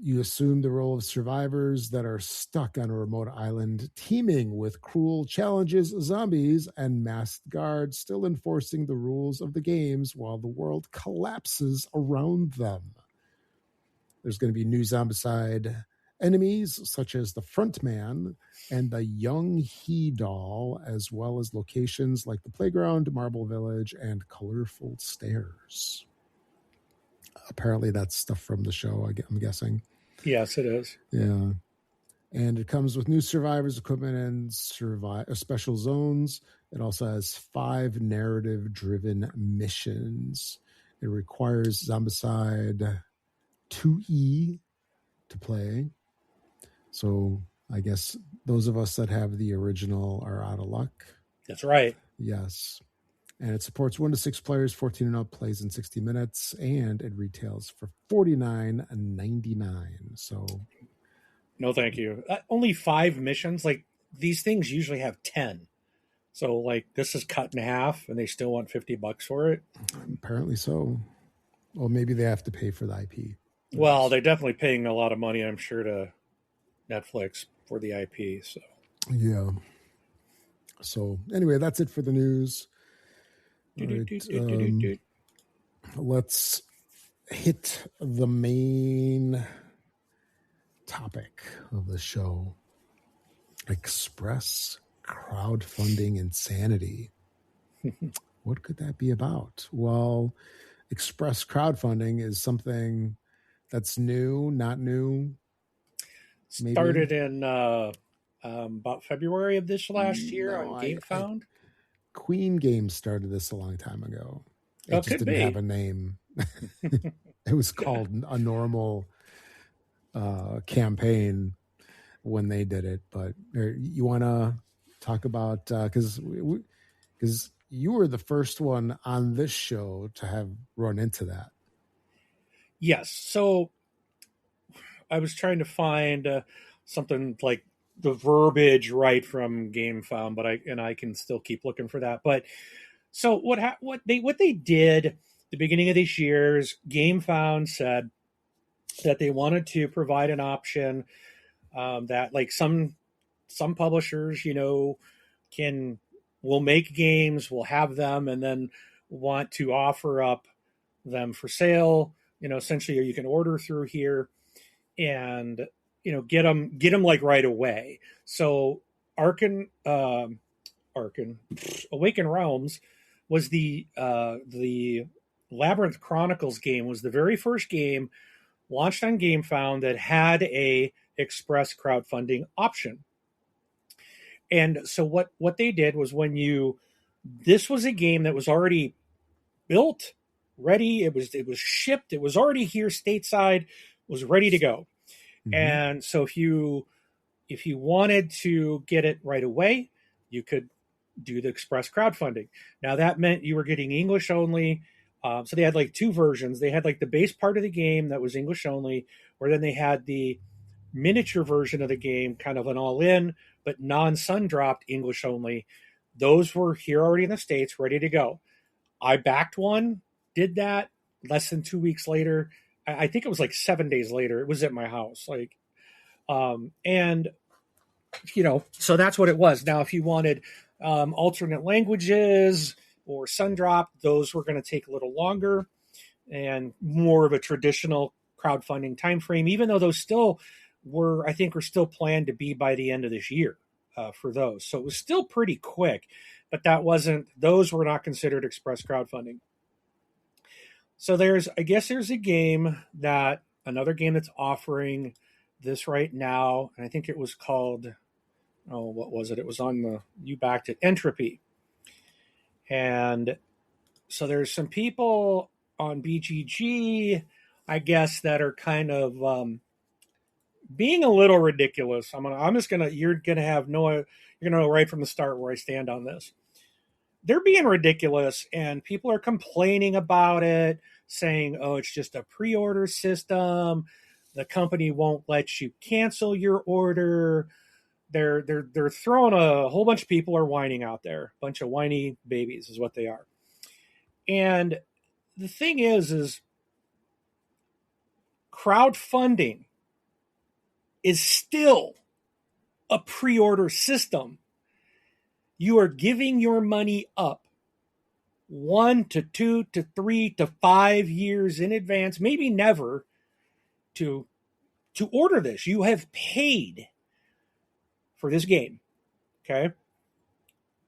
You assume the role of survivors that are stuck on a remote island teeming with cruel challenges, zombies, and masked guards still enforcing the rules of the games while the world collapses around them. There's going to be new Zombicide enemies such as the Frontman and the Young He doll, as well as locations like the playground, Marble Village, and colorful stairs. Apparently that's stuff from the show, I'm guessing. Yes, it is. Yeah. And it comes with new survivors, equipment, and special zones. It also has 5 narrative-driven missions. It requires Zombicide 2E to play. So I guess those of us that have the original are out of luck. That's right. Yes. And it supports 1 to 6 players, 14 and up, plays in 60 minutes, and it retails for $49.99. So No, thank you. Only 5 missions. Like, these things usually have 10. So, like, this is cut in half, and they still want $50 for it. apparently so. Well, maybe they have to pay for the IP. Well, they're definitely paying a lot of money, I'm sure, to Netflix for the IP. So yeah. So anyway, that's it for the news. All right, let's hit the main topic of the show. Express crowdfunding insanity. What could that be about? Well, Express crowdfunding is something that's new, not new. Maybe. Started in about February of this last year on GameFound. Queen Games started this a long time ago. It just didn't have a name. It was called a normal campaign when they did it. But you want to talk about, because you were the first one on this show to have run into that. Yes. So I was trying to find something like the verbiage right from GameFound, but I can still keep looking for that. But so what they did at the beginning of this year is GameFound said that they wanted to provide an option that, like, some publishers, will make games, will have them, and then want to offer up them for sale. Essentially, you can order through here and get them like right away. So Awaken Realms was the Labyrinth Chronicles game, was the very first game launched on GameFound that had a express crowdfunding option. And so what they did was, this was a game that was already built, ready, it was shipped, it was already here stateside, was ready to go. Mm-hmm. And so if you wanted to get it right away, you could do the express crowdfunding. Now that meant you were getting English only. So they had like 2 versions. They had like the base part of the game that was English only, or then they had the miniature version of the game, kind of an all-in, but non-sun dropped English only. Those were here already in the States, ready to go. I backed one, did that. Less than 2 weeks later, I think it was like 7 days later, it was at my house. And so that's what it was. Now, if you wanted alternate languages or sun drop, those were going to take a little longer and more of a traditional crowdfunding time frame, even though those still were still planned to be by the end of this year for those. So it was still pretty quick, but those were not considered express crowdfunding. So there's a another game that's offering this right now. And I think it was called, what was it? It was you backed it, Entropy. And so there's some people on BGG, I guess, that are kind of being a little ridiculous. You're gonna know right from the start where I stand on this. They're being ridiculous, and people are complaining about it, saying, "Oh, it's just a pre-order system. The company won't let you cancel your order." They're throwing a whole bunch of people are whining out there. A bunch of whiny babies is what they are. And the thing is crowdfunding is still a pre-order system. You are giving your money up 1 to 2 to 3 to 5 years in advance, maybe never, to order this. You have paid for this game. Okay.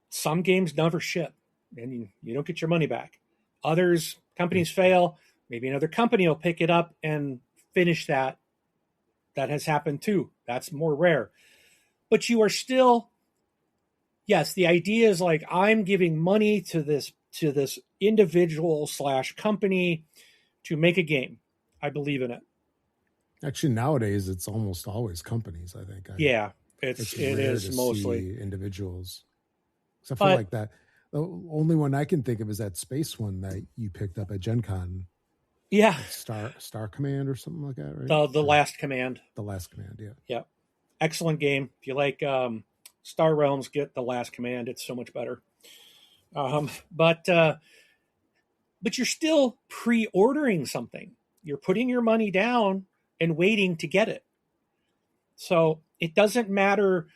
Some games never ship and you don't get your money back. Others, companies fail. Maybe another company will pick it up and finish that. That has happened too. That's more rare. But you are still yes, the idea is like I'm giving money to this individual / company to make a game. I believe in it. Actually, nowadays it's almost always companies. I think Yeah, it's it rare is to mostly. see individuals. So I feel But like that. The only one I can think of is that space one that you picked up at Gen Con. yeah, Like Star Command or something like that, right? the Or Last Command. the Last Command, yeah. Yeah, excellent game. If you like Star Realms, get the Last Command. It's so much better. Um, but uh, but you're still pre-ordering something. You're putting your money down and waiting to get it. So it doesn't matter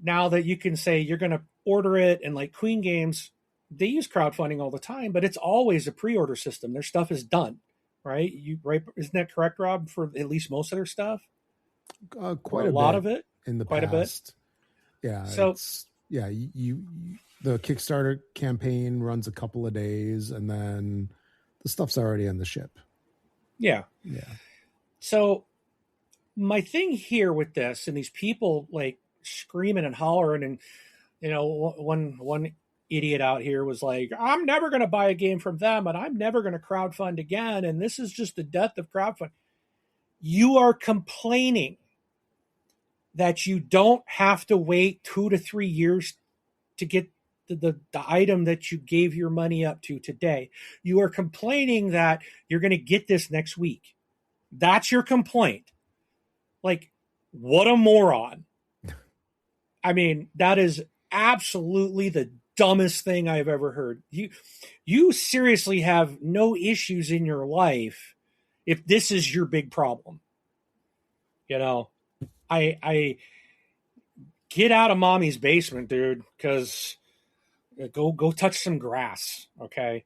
now that you can say you're going to order it, and like Queen Games, they use crowdfunding all the time, but it's always a pre-order system. Their stuff is done, right? Isn't that correct, Rob? For at least most of their stuff, or Quite a a lot bit of it, in the quite a bit. past. Yeah, So it's yeah. The Kickstarter campaign runs a couple of days, and then the stuff's already on the ship. yeah, Yeah, so my thing here with this and these people like screaming and hollering, and one idiot out here was like, I'm never going to buy a game from them, and I'm never going to crowdfund again, and this is just the death of crowdfunding. You are complaining that you don't have to wait 2 to 3 years to get the item that you gave your money up to today. You are complaining that you're going to get this next week. That's your complaint. Like, what a moron. I mean, that is absolutely the dumbest thing I've ever heard. You seriously have no issues in your life if this is your big problem. You know, I get out of mommy's basement, dude, because go touch some grass, okay?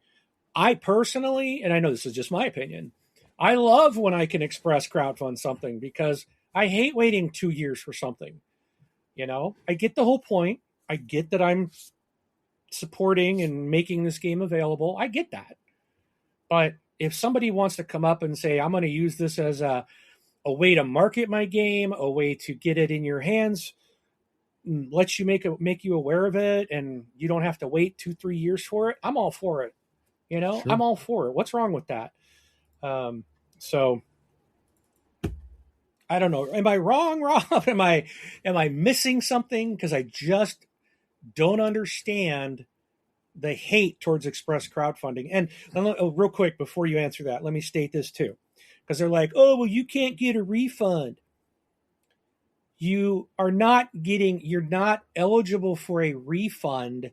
I personally, and I know this is just my opinion, I love when I can express crowdfund something because I hate waiting 2 years for something. I get the whole point. I get that I'm supporting and making this game available. I get that. But if somebody wants to come up and say, I'm going to use this as a way to market my game, a way to get it in your hands, let you make you aware of it, and you don't have to wait 2-3 years for it, I'm all for it. sure. I'm all for it. What's wrong with that? So I don't know. Am I wrong, Rob? Am I missing something? Because I just don't understand the hate towards Express crowdfunding. And real quick, before you answer that, let me state this too. Because they're like, oh, well, you can't get a refund. You're not eligible for a refund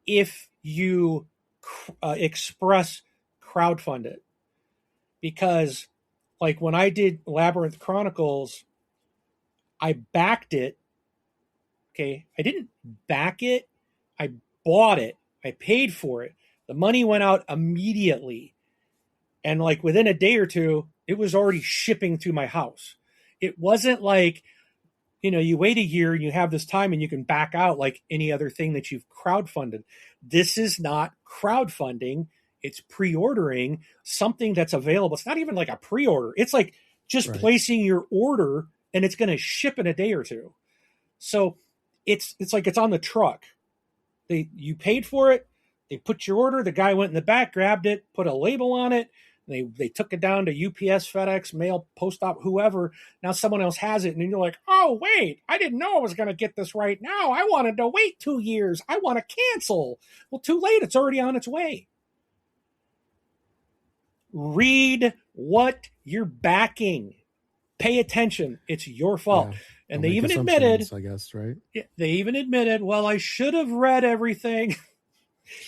if you Express crowdfund it. Because like when I did Labyrinth Chronicles, I backed it. Okay. I didn't back it. I bought it. I paid for it. The money went out immediately. And like within a day or two, it was already shipping to my house. It wasn't like, you wait a year and you have this time and you can back out like any other thing that you've crowdfunded. This is not crowdfunding. It's pre-ordering something that's available. It's not even like a pre-order. It's like just Right. placing your order and it's going to ship in a day or two. So it's like it's on the truck. You paid for it. They put your order. The guy went in the back, grabbed it, put a label on it. They took it down to UPS, FedEx, mail, post op, whoever. Now someone else has it, and you're like, oh wait, I didn't know I was going to get this right now. I wanted to wait 2 years. I want to cancel. Well, too late. It's already on its way. Read what you're backing. Pay attention. It's your fault. Yeah. And Don't they make even admitted, I guess, right? well, I should have read everything.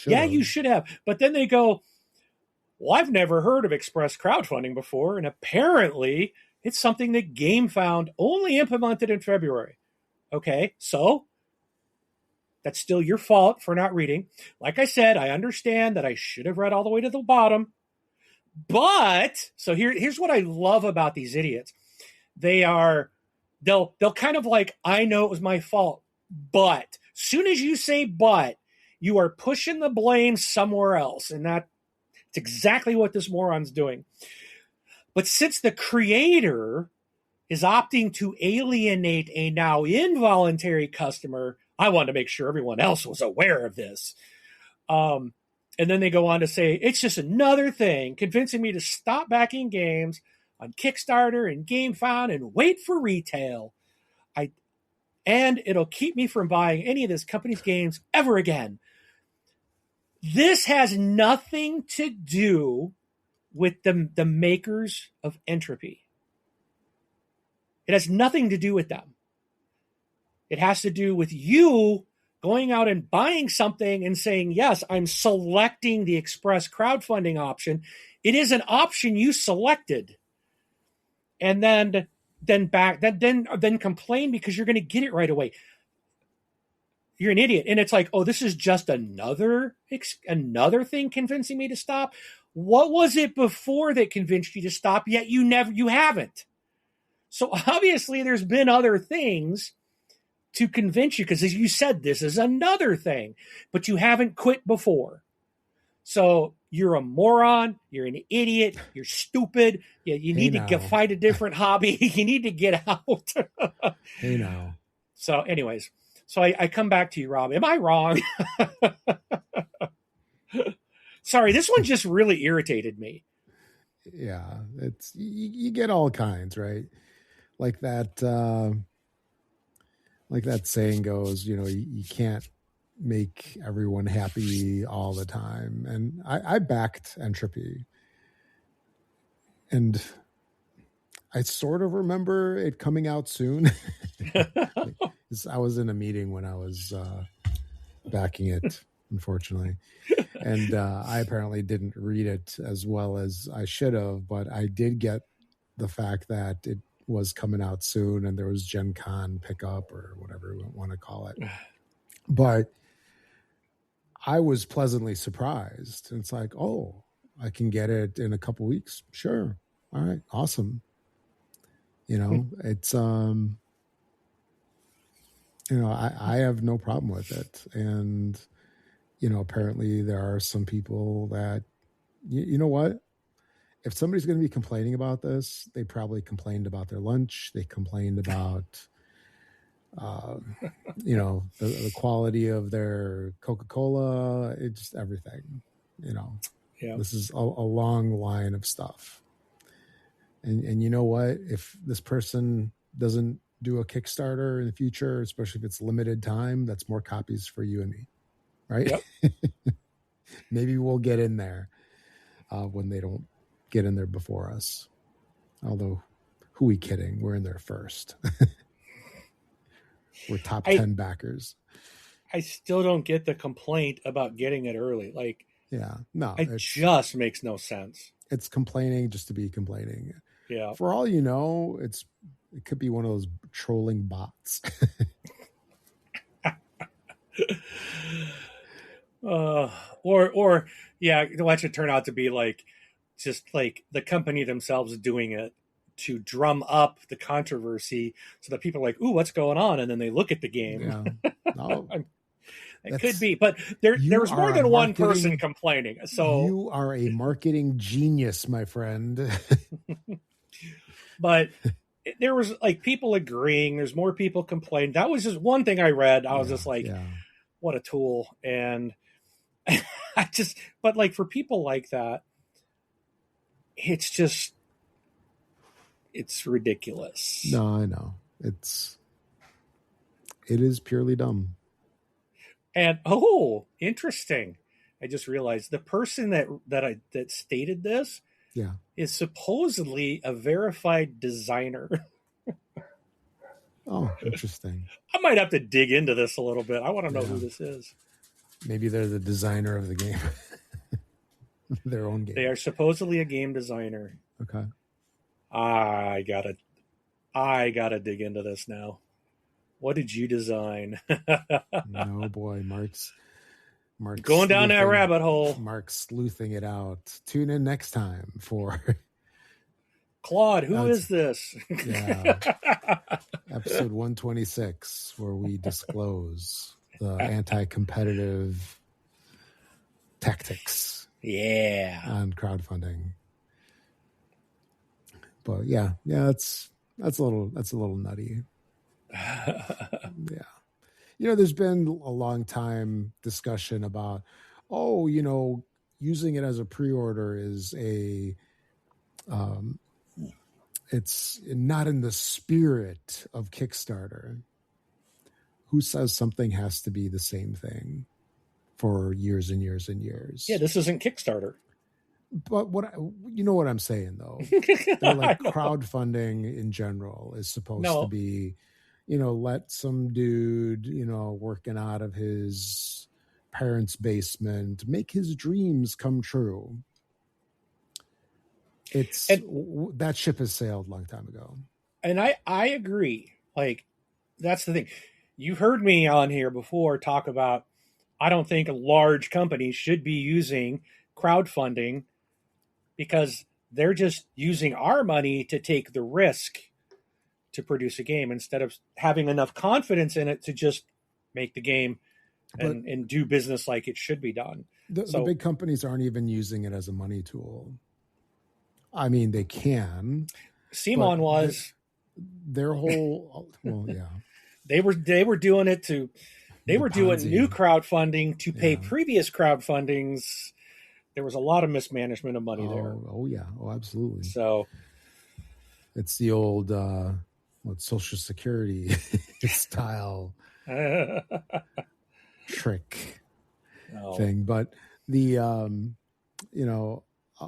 Yeah, you should have. But then they go, well, I've never heard of Express crowdfunding before, and apparently it's something that GameFound only implemented in February. Okay, so that's still your fault for not reading. Like I said, I understand that I should have read all the way to the bottom. But so here's what I love about these idiots. They'll kind of like, I know it was my fault, but soon as you say but, you are pushing the blame somewhere else, and that's exactly what this moron's doing. But since the creator is opting to alienate a now involuntary customer, I wanted to make sure everyone else was aware of this. And then they go on to say, it's just another thing convincing me to stop backing games on Kickstarter and GameFound and wait for retail. And it'll keep me from buying any of this company's games ever again. This has nothing to do with the makers of Entropy. It has nothing to do with them. It has to do with you going out and buying something and saying, yes, I'm selecting the Express crowdfunding option. It is an option you selected. And then complain because you're going to get it right away. You're an idiot. And it's like, oh, this is just another thing convincing me to stop. What was it before that convinced you to stop? Yet you haven't. So obviously there's been other things to convince you, because as you said, this is another thing, but you haven't quit before. So you're a moron. You're an idiot. You're stupid. You need to find a different hobby. You need to get out. Hey now. So anyways, I come back to you, Rob. Am I wrong? Sorry, this one just really irritated me. Yeah, it's you get all kinds, right? Like that saying goes, you can't make everyone happy all the time. And I backed Entropy, and I sort of remember it coming out soon. I was in a meeting when I was backing it, unfortunately. And I apparently didn't read it as well as I should have, but I did get the fact that it was coming out soon and there was Gen Con pickup or whatever you want to call it. But I was pleasantly surprised. It's like, oh, I can get it in a couple weeks. Sure. All right. Awesome. It's, I have no problem with it. And, apparently there are some people that, you know what? If somebody's going to be complaining about this, they probably complained about their lunch. They complained about, the quality of their Coca-Cola. It's just everything, Yeah. This is a long line of stuff. And you know what? If this person doesn't do a Kickstarter in the future, especially if it's limited time, that's more copies for you and me, right? Yep. Maybe we'll get in there when they don't get in there before us. Although, who are we kidding? We're in there first. We're top 10 backers. I still don't get the complaint about getting it early. Like, yeah, no, it just makes no sense. It's complaining just to be complaining. Yeah. For all you know, it could be one of those trolling bots. Or watch it turn out to be like just like the company themselves doing it to drum up the controversy so that people are like, ooh, what's going on? And then they look at the game. Yeah. No, it could be, but there was more than one person complaining. So you are a marketing genius, my friend. But there was like people agreeing. There's more people complaining. That was just one thing I read. I was just like, what a tool. And but like for people like that, it's ridiculous. No, I know. It is purely dumb. And interesting. I just realized the person that stated this is supposedly a verified designer. Oh, interesting. I might have to dig into this a little bit. I want to know who this is. Maybe they're the designer of the game. Their own game. They are supposedly a game designer. Okay. I gotta dig into this now. What did you design? No, boy, Mark's going down that rabbit hole. Mark's sleuthing it out. Tune in next time for Claude. Who is this? Yeah, episode 126, where we disclose the anti-competitive tactics. Yeah, on crowdfunding. But yeah, that's a little nutty. Yeah. there's been a long time discussion about, oh, using it as a pre-order is um, it's not in the spirit of Kickstarter. Who says something has to be the same thing for years and years and years? Yeah, this isn't Kickstarter. But you know what I'm saying, though? They're like crowdfunding in general is supposed to be, let some dude, working out of his parents' basement make his dreams come true. That ship has sailed a long time ago. And I agree. Like, that's the thing. You've heard me on here before talk about, I don't think large companies should be using crowdfunding because they're just using our money to take the risk to produce a game instead of having enough confidence in it to just make the game and do business like it should be done. The big companies aren't even using it as a money tool. I mean, they can. Simon was. Their whole, well, yeah. They were doing it to, they were doing new crowdfunding to pay previous crowdfundings. There was a lot of mismanagement of money there. Oh yeah. Oh, absolutely. So it's the old, Social Security style trick thing. But the,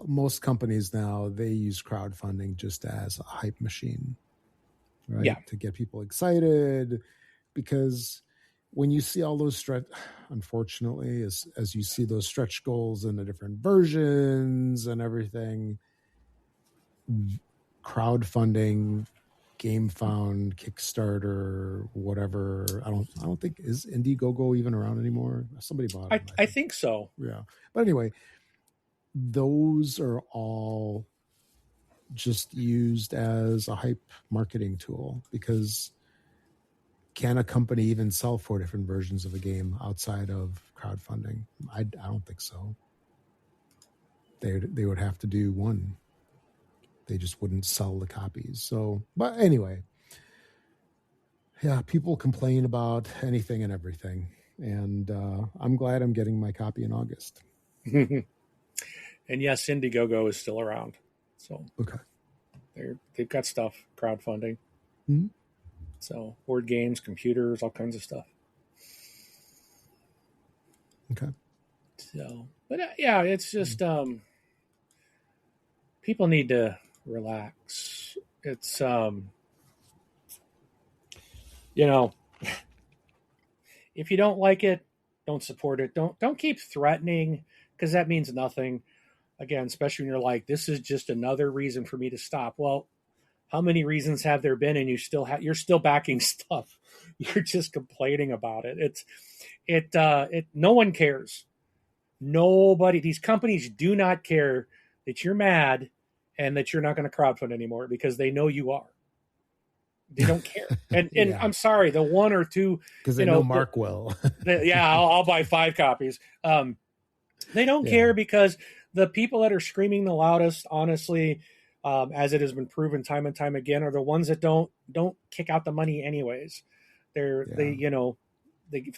most companies now, they use crowdfunding just as a hype machine, right? Yeah. To get people excited, because when you see all those unfortunately, as you see those stretch goals in the different versions and everything, crowdfunding, GameFound, Kickstarter, whatever. I don't think, is Indiegogo even around anymore? Somebody bought it. I think so. Yeah. But anyway, those are all just used as a hype marketing tool, because can a company even sell 4 different versions of a game outside of crowdfunding? I don't think so. They would have to do one. They just wouldn't sell the copies. So, but anyway, yeah, people complain about anything and everything. And I'm glad I'm getting my copy in August. And yes, Indiegogo is still around. So okay, they've got stuff, crowdfunding. Mm-hmm. So board games, computers, all kinds of stuff. Okay. So, but yeah, it's just people need to relax. It's if you don't like it, don't support it. Don't keep threatening, because that means nothing. Again, especially when you're like, this is just another reason for me to stop. Well, how many reasons have there been, and you're still backing stuff? You're just complaining about it. No one cares. Nobody. These companies do not care that you're mad and that you're not going to crowdfund anymore, because they know you are. They don't care. And yeah. I'm sorry, the one or two, because they know Mark will. I'll buy 5 copies. They don't care, because the people that are screaming the loudest, honestly, as it has been proven time and time again, are the ones that don't kick out the money anyways. If they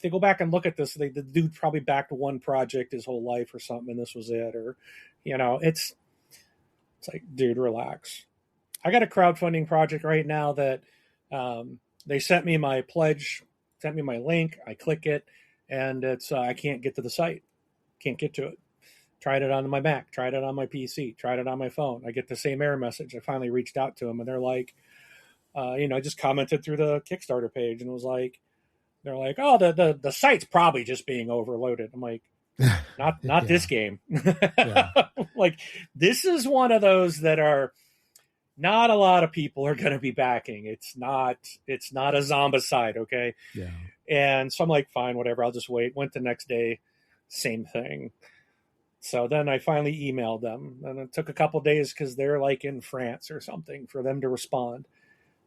go back and look at this, the dude probably backed one project his whole life or something, and this was it. Or, it's like, dude, relax. I got a crowdfunding project right now that they sent me my pledge, sent me my link. I click it, and it's I can't get to the site. Can't get to it. Tried it on my Mac, tried it on my PC, tried it on my phone. I get the same error message. I finally reached out to them, and they're like, I just commented through the Kickstarter page, and was like, they're like, oh, the site's probably just being overloaded. I'm like, not this game. Like, this is one of those that are not a lot of people are going to be backing. It's not a Zombicide, okay? Yeah. And so I'm like, fine, whatever. I'll just wait. Went the next day, same thing. So then I finally emailed them, and it took a couple of days because they're like in France or something for them to respond.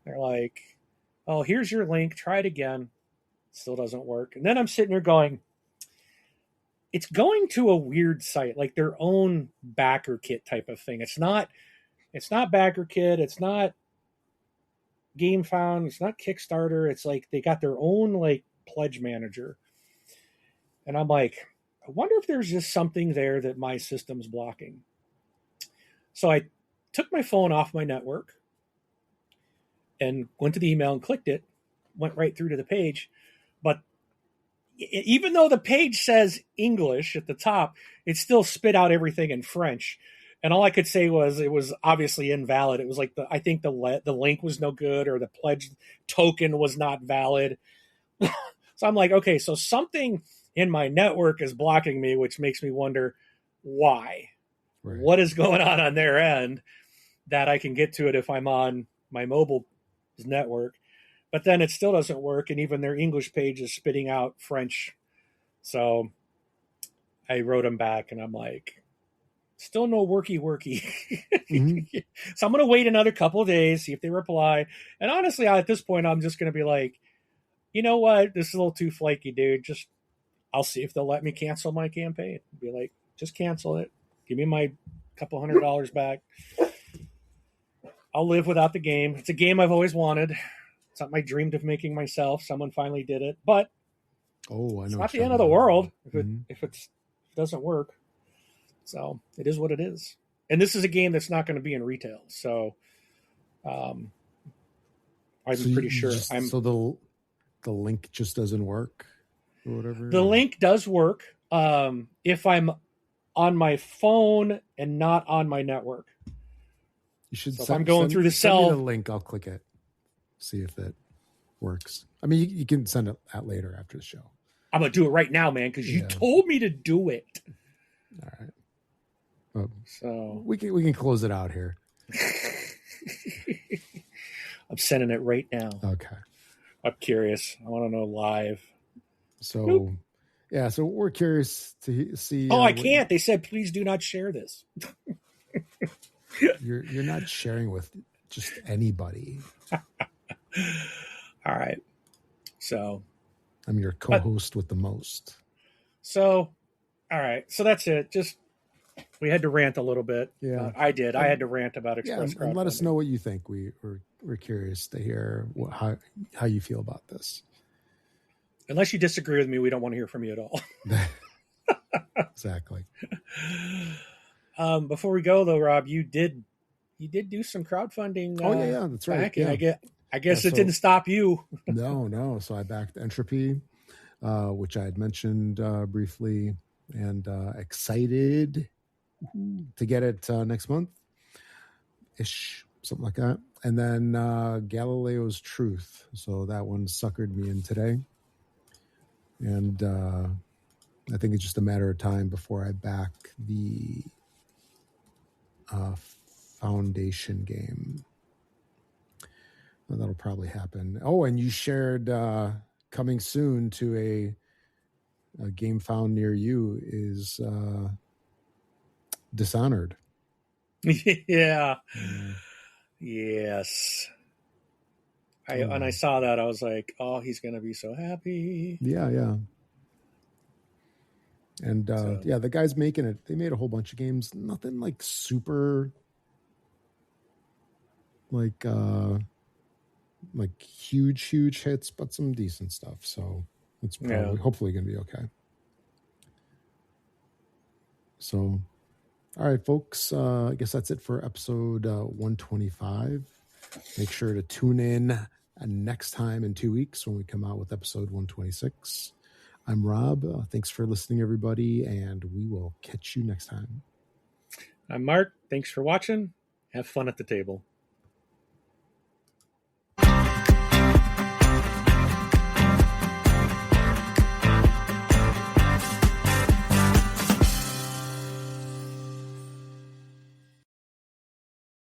They're like, oh, here's your link. Try it again. Still doesn't work. And then I'm sitting here going, it's going to a weird site, like their own backer kit type of thing. It's not backer kit. It's not GameFound. It's not Kickstarter. It's like they got their own like pledge manager. And I'm like, I wonder if there's just something there that my system's blocking. So I took my phone off my network and went to the email and clicked it, went right through to the page. But even though the page says English at the top, it still spit out everything in French. And all I could say was it was obviously invalid. It was like I think the link was no good, or the pledge token was not valid. So I'm like, okay, so something in my network is blocking me, which makes me wonder why. Right. What is going on their end that I can get to it if I'm on my mobile network? But then it still doesn't work, and even their English page is spitting out French. So I wrote them back, and I'm like, still no worky. Mm-hmm. So I'm going to wait another couple of days, see if they reply. And honestly, at this point, I'm just going to be like, you know what? This is a little too flaky, dude. I'll see if they'll let me cancel my campaign. Be like, just cancel it. Give me my couple $100 back. I'll live without the game. It's a game I've always wanted. It's something I dreamed of making myself. Someone finally did it. But it's not the end of the world if it doesn't work. So it is what it is. And this is a game that's not going to be in retail. So I'm pretty sure. So the link just doesn't work or whatever? The link does work if I'm on my phone and not on my network. You should. So if I'm going through the cell, send me the link. I'll click it. See if it works. I mean, you can send it out later after the show. I'm gonna do it right now, man, because you told me to do it. All right. Well, so we can close it out here. I'm sending it right now. Okay. I'm curious. I want to know live. So, yeah. So we're curious to see. Oh, I can't. They said, please do not share this. You're not sharing with just anybody. All right. So I'm your co-host with the most. So, all right. So that's it. Just we had to rant a little bit. Yeah, I did. I had to rant about Express Crowdfunding. And let us know what you think. We're curious to hear how you feel about this. Unless you disagree with me, we don't want to hear from you at all. Exactly. Before we go, though, Rob, you did do some crowdfunding. Yeah, that's right. Yeah. I guess it didn't stop you. No. So I backed Entropy, which I had mentioned briefly, and excited to get it next month ish, something like that. And then Galileo's Truth. So that one suckered me in today. And I think it's just a matter of time before I back the Foundation game. Well, that'll probably happen. Oh, and you shared coming soon to a game found near you is Dishonored. Yeah. Yes. When I saw that, I was like, oh, he's going to be so happy. Yeah. And the guys making it, they made a whole bunch of games. Nothing like super like huge hits, but some decent stuff. So it's probably hopefully going to be okay. So, all right, folks. I guess that's it for episode 125. Make sure to tune in next time in 2 weeks when we come out with episode 126. I'm Rob. Thanks for listening, everybody, and we will catch you next time. I'm Mark. Thanks for watching. Have fun at the table.